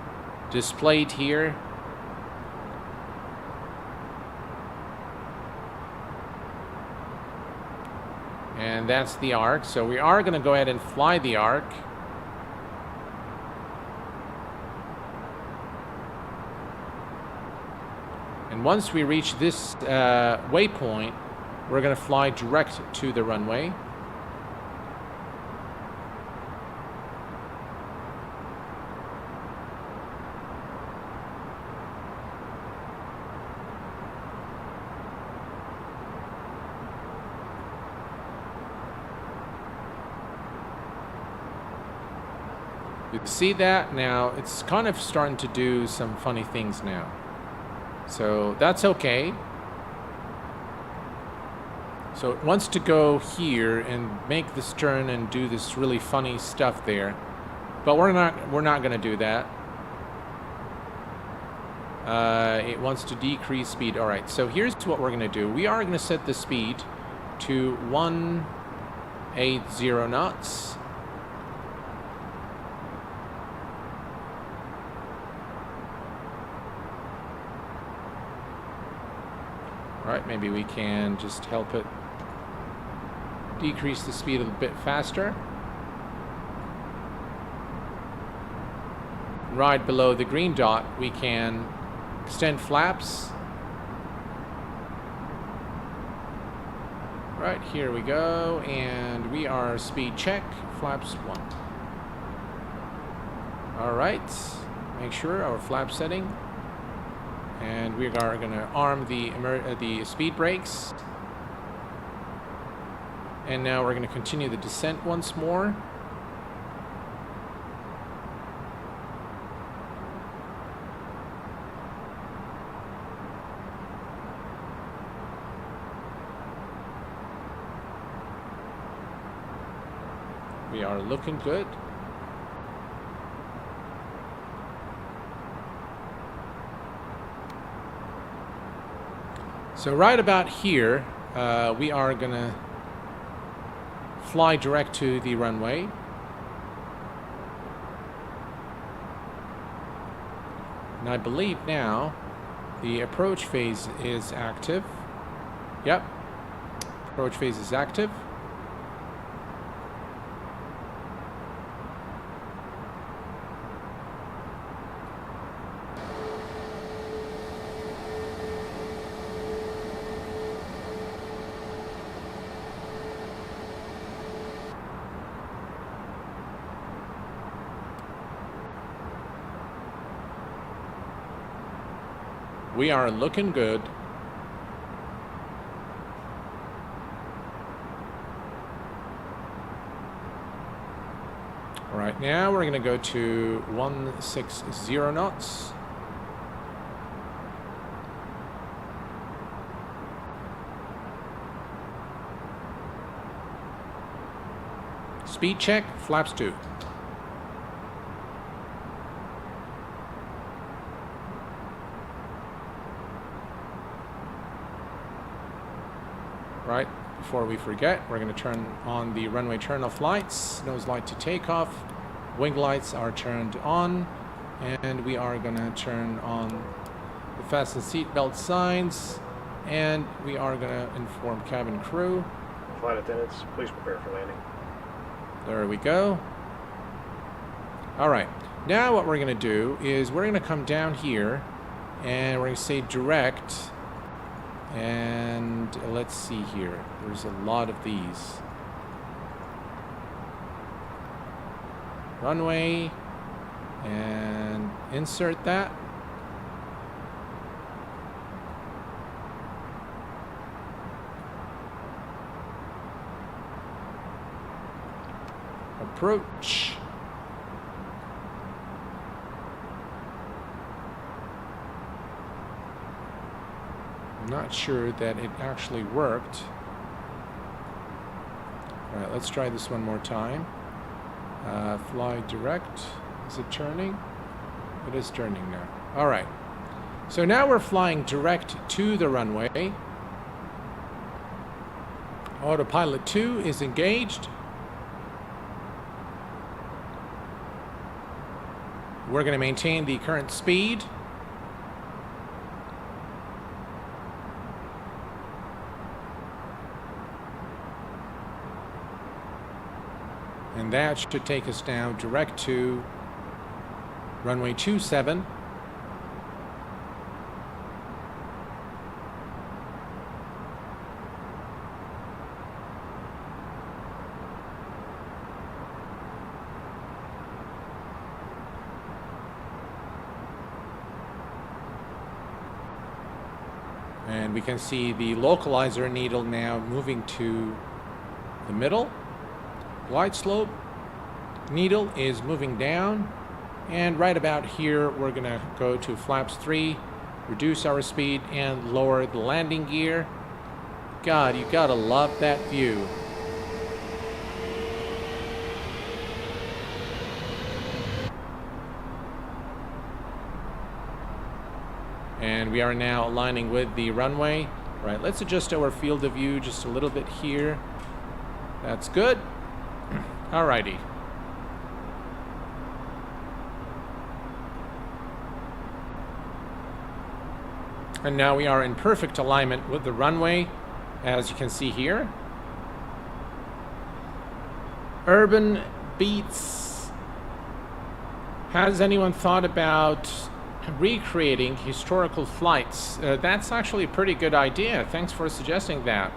displayed here. And that's the arc. So we are going to go ahead and fly the arc. And once we reach this waypoint, we're going to fly direct to the runway. You see that? Now, it's kind of starting to do some funny things now. So that's okay. So it wants to go here and make this turn and do this really funny stuff there. But we're not going to do that. It wants to decrease speed. All right, so here's what we're going to do. We are going to set the speed to 180 knots. All right, maybe we can just help it decrease the speed a bit faster. Right below the green dot, we can extend flaps. Right, here we go, and we are speed check, flaps 1. All right, make sure our flap setting. And we are going to arm the speed brakes. And now we're going to continue the descent once more. We are looking good. So right about here, we are going to fly direct to the runway. And I believe now the approach phase is active. Yep, approach phase is active. We are looking good. All right, now we're going to go to 160 knots. Speed check, flaps 2. Right, before we forget, we're going to turn on the runway turn-off lights. Nose light to takeoff. Wing lights are turned on. And we are going to turn on the fasten seatbelt signs. And we are going to inform cabin crew. Flight attendants, please prepare for landing. There we go. All right, now what we're going to do is we're going to come down here and we're going to say direct. And let's see here. There's a lot of these. Runway. And insert that. Approach. Not sure that it actually worked. All right, let's try this one more time. Fly direct. Is it turning? It is turning now. All right. So now we're flying direct to the runway. Autopilot 2 is engaged. We're going to maintain the current speed. And that should take us now direct to runway 27. And we can see the localizer needle now moving to the middle. Glide slope needle is moving down, and right about here we're gonna go to flaps 3, reduce our speed, and lower the landing gear. God, you gotta love that view. And we are now aligning with the runway. Right, let's adjust our field of view just a little bit here. That's good. Alrighty. And now we are in perfect alignment with the runway, as you can see here. Urban beats. Has anyone thought about recreating historical flights? That's actually a pretty good idea. Thanks for suggesting that.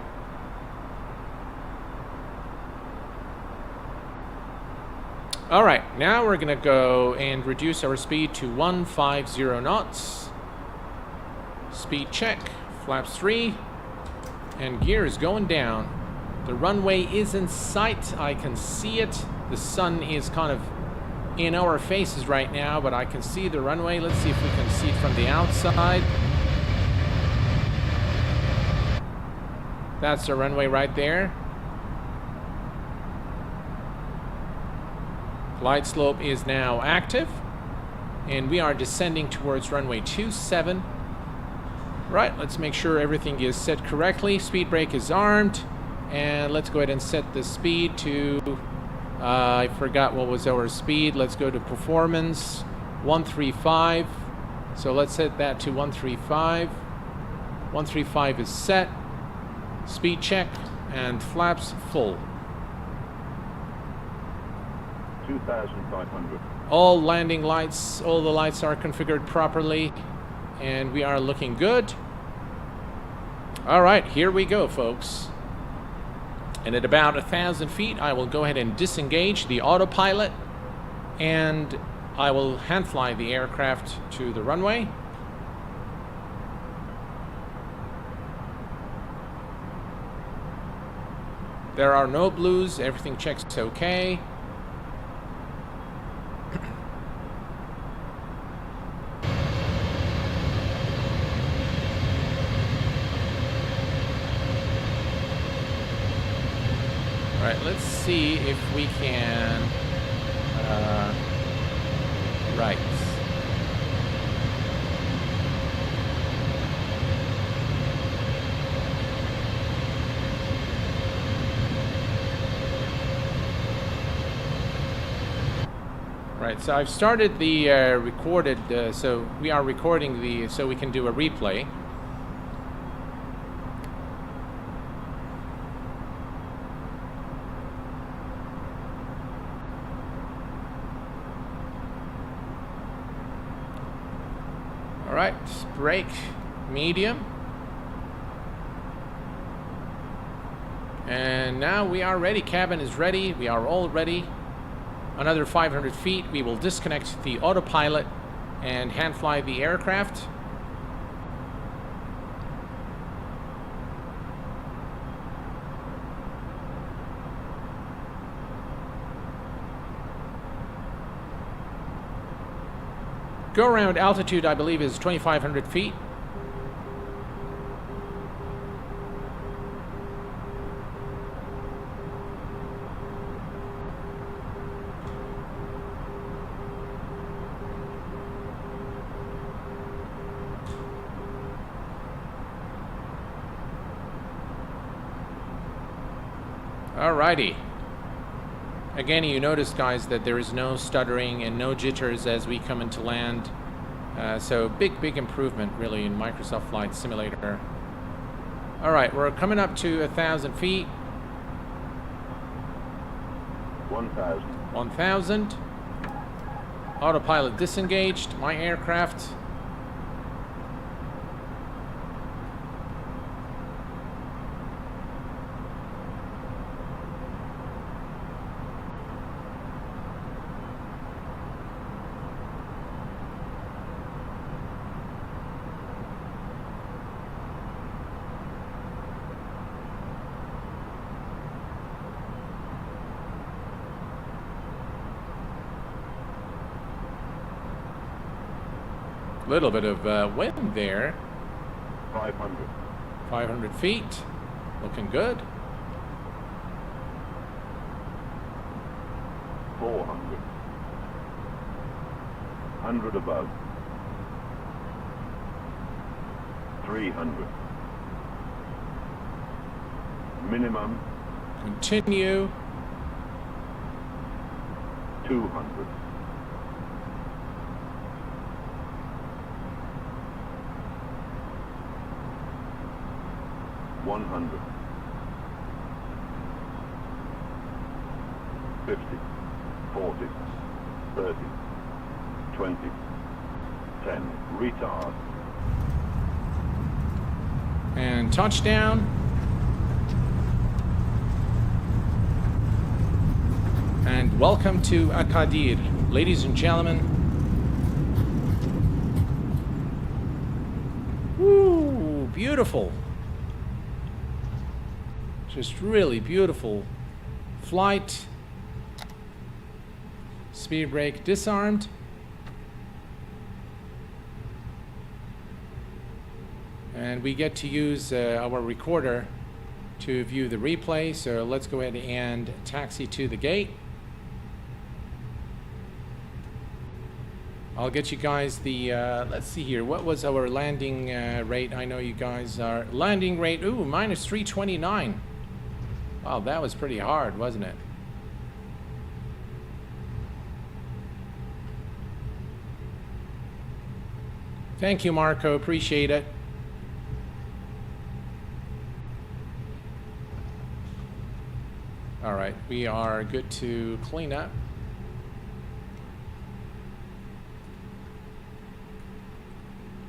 All right, now we're gonna go and reduce our speed to 150 knots. Speed check, flaps 3, and gear is going down. The runway is in sight. I can see it. The sun is kind of in our faces right now, but I can see the runway. Let's see if we can see it from the outside. That's the runway right there. Glide slope is now active, and we are descending towards runway 27. Right, let's make sure everything is set correctly. Speed brake is armed, and let's go ahead and set the speed to I forgot what was our speed. Let's go to performance 135. So let's set that to 135. 135 is set. Speed check and flaps full. 2,500. All landing lights, all the lights are configured properly, and we are looking good. All right, here we go, folks. And at about 1,000 feet, I will go ahead and disengage the autopilot, and I will hand fly the aircraft to the runway. There are no blues, everything checks okay. Alright, let's see if we can, right. Right, so I've started the recorded, so we are recording the, so we can do a replay. All right, brake medium. And now we are ready, cabin is ready, we are all ready. Another 500 feet, we will disconnect the autopilot and hand fly the aircraft. Go around altitude, I believe, is 2,500 feet. Alrighty. Again, you notice, guys, that there is no stuttering and no jitters as we come into land. So big improvement, really, in Microsoft Flight Simulator. Alright, we're coming up to 1,000 feet. 1,000. 1,000. Autopilot disengaged. My aircraft. Little bit of wind there. 500. 500 feet. Looking good. 400. 100 above. 300. Minimum Continue. 200. 100. 50. 40. 30. 20. 10. Retard. And touchdown. And welcome to Agadir, ladies and gentlemen. Woo, beautiful. Just really beautiful flight. Speed brake disarmed. And we get to use our recorder to view the replay. So let's go ahead and taxi to the gate. I'll get you guys the, let's see here, what was our landing rate? I know you guys are, landing rate, ooh, minus 329. Wow, that was pretty hard, wasn't it? Thank you, Marco, appreciate it. All right, we are good to clean up.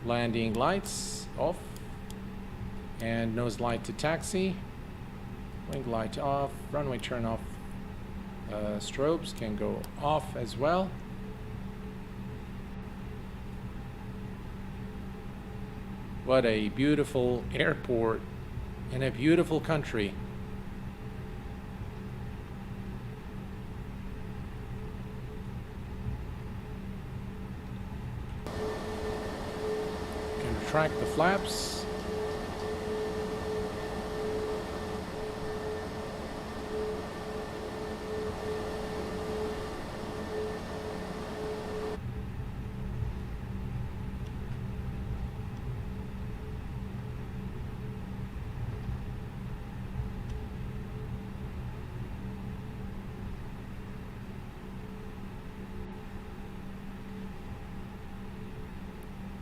Landing lights off, and nose light to taxi, wing light off, runway turn off, strobes can go off as well. What a beautiful airport in a beautiful country. Retract the flaps.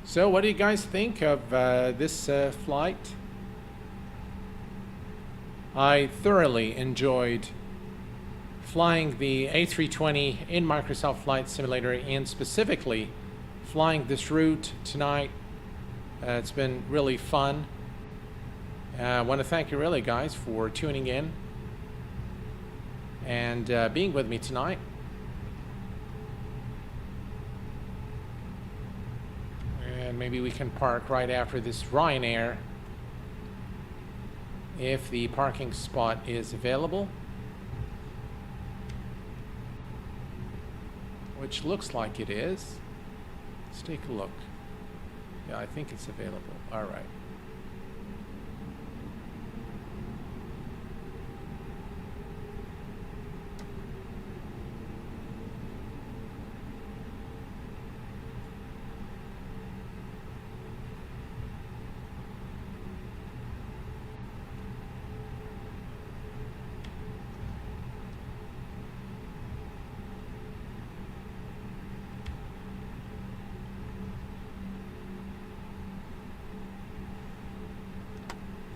So what do you guys think of this flight? I thoroughly enjoyed flying the A320 in Microsoft Flight Simulator, and specifically flying this route tonight. It's been really fun. I want to thank you really guys for tuning in and being with me tonight. And maybe we can park right after this Ryanair if the parking spot is available, which looks like it is. Let's take a look. Yeah, I think it's available. All right.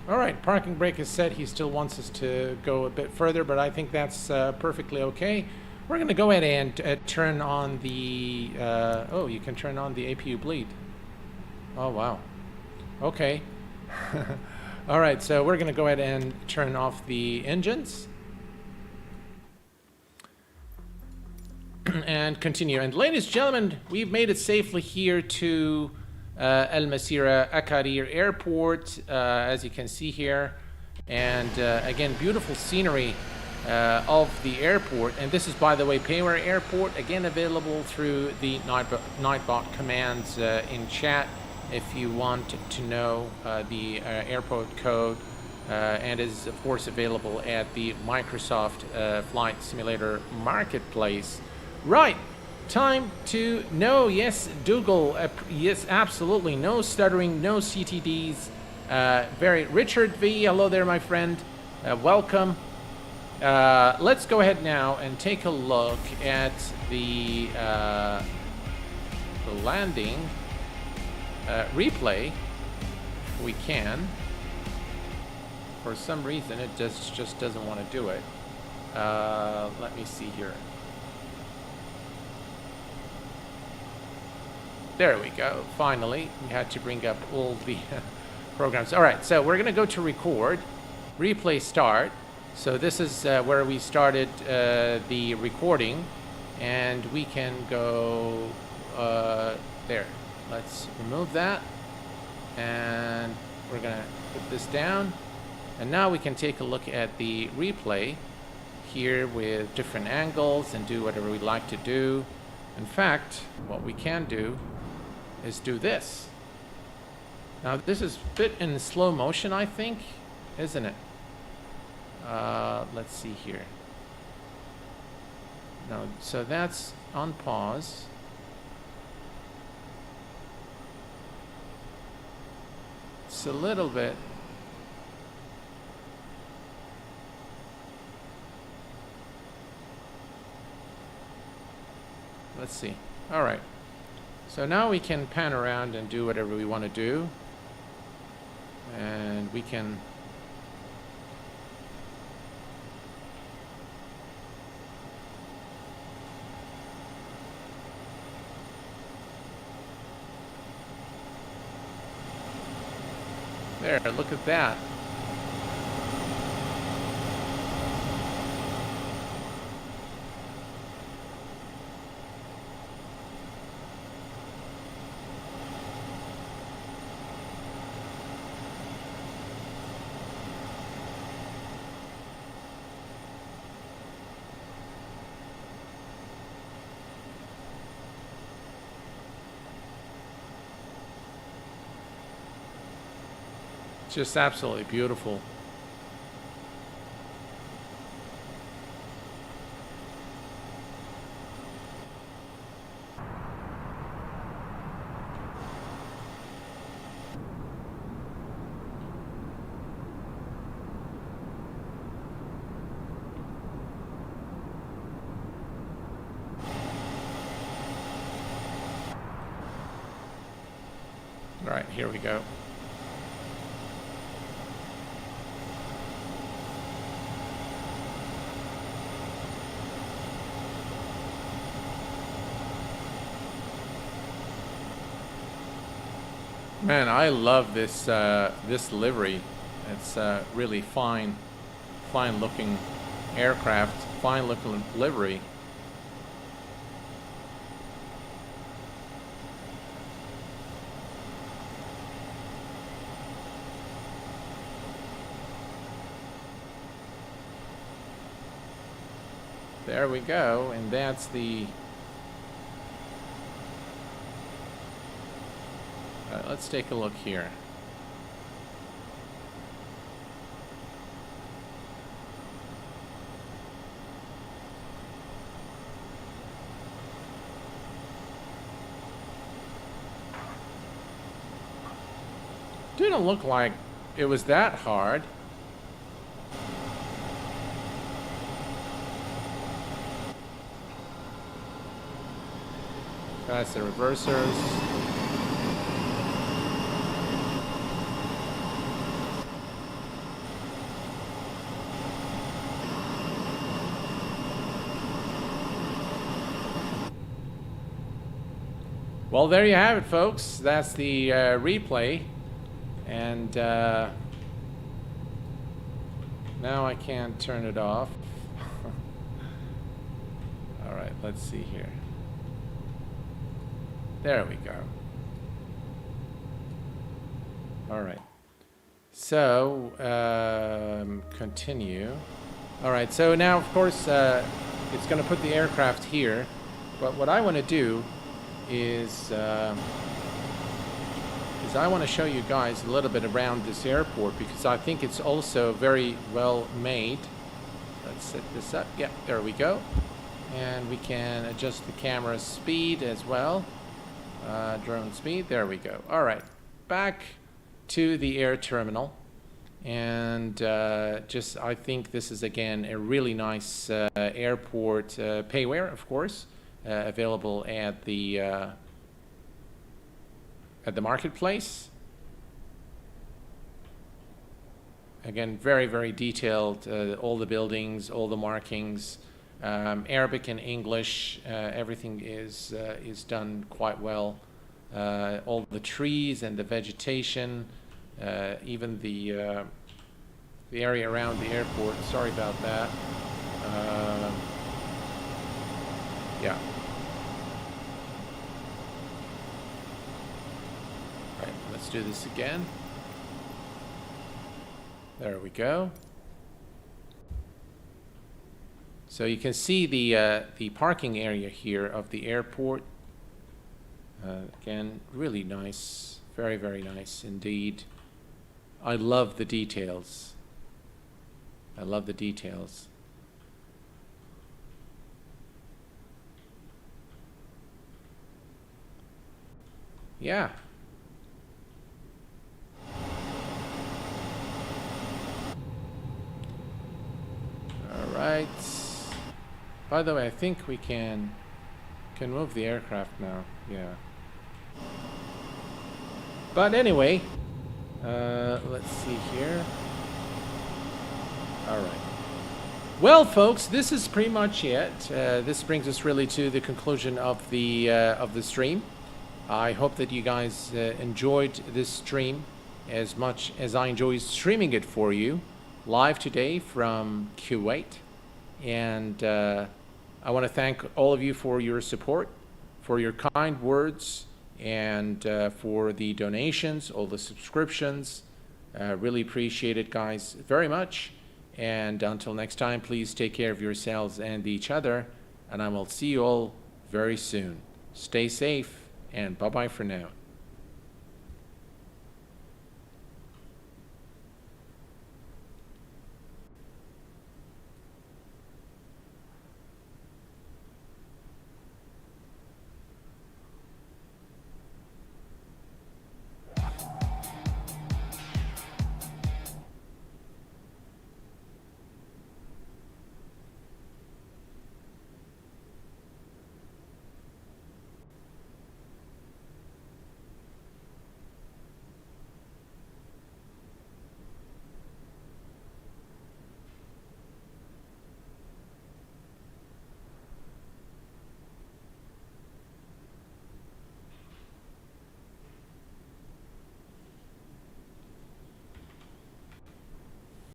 All right, parking brake is set. He still wants us to go a bit further, but I think that's perfectly okay. We're going to go ahead and turn on the... oh, you can turn on the APU bleed. Oh, wow. Okay. All right, so we're going to go ahead and turn off the engines. And continue. And ladies and gentlemen, we've made it safely here to... Al Masira Agadir Airport, as you can see here, and again, beautiful scenery of the airport. And this is, by the way, Payware Airport, again available through the Nightbot commands in chat if you want to know the airport code, and is of course available at the Microsoft Flight Simulator Marketplace. Right, time to know. Yes, Dougal, yes, absolutely, no stuttering, no CTDs. Richard V, hello there, my friend, welcome. Let's go ahead now and take a look at the landing replay, if we can. For some reason, it just doesn't want to do it. Let me see here. There we go. Finally, we had to bring up all the programs. All right, so we're going to go to record, replay start. So this is where we started the recording, and we can go there. Let's remove that, and we're going to put this down. And now we can take a look at the replay here with different angles and do whatever we'd like to do. In fact, what we can do is do this. Now this is a bit in slow motion, I think, isn't it? Let's see here. No, so that's on pause. It's a little bit. Let's see. All right. So now we can pan around and do whatever we want to do. And we can there, look at that. Just absolutely beautiful. All right, here we go. Man, I love this this livery. It's really fine looking aircraft, fine looking livery. There we go, and that's the let's take a look here. Didn't look like it was that hard. That's the reversers. Well, there you have it, folks. That's the replay. And now I can't turn it off. All right, let's see here. There we go. All right. So, continue. All right, so now, of course, it's going to put the aircraft here. But what I want to do is I want to show you guys a little bit around this airport because I think it's also very well made. Let's set this up. Yeah, there we go. And we can adjust the camera speed as well. Drone speed. There we go. All right, back to the air terminal. And I think this is, again, a really nice airport payware, of course, available at the marketplace. Again, very, very detailed, all the buildings, all the markings, Arabic and English, everything is done quite well. All the trees and the vegetation, even the area around the airport. Sorry about that. Yeah. All right, let's do this again. There we go. So you can see the parking area here of the airport. Again, really nice, very, very nice indeed. I love the details. I love the details. Yeah. All right. By the way, I think we can move the aircraft now. Yeah. But anyway, let's see here. All right. Well, folks, this is pretty much it. This brings us really to the conclusion of the stream. I hope that you guys enjoyed this stream as much as I enjoyed streaming it for you live today from Kuwait. And I want to thank all of you for your support, for your kind words, and for the donations, all the subscriptions. Really appreciate it, guys, very much. And until next time, please take care of yourselves and each other. And I will see you all very soon. Stay safe, and bye-bye for now.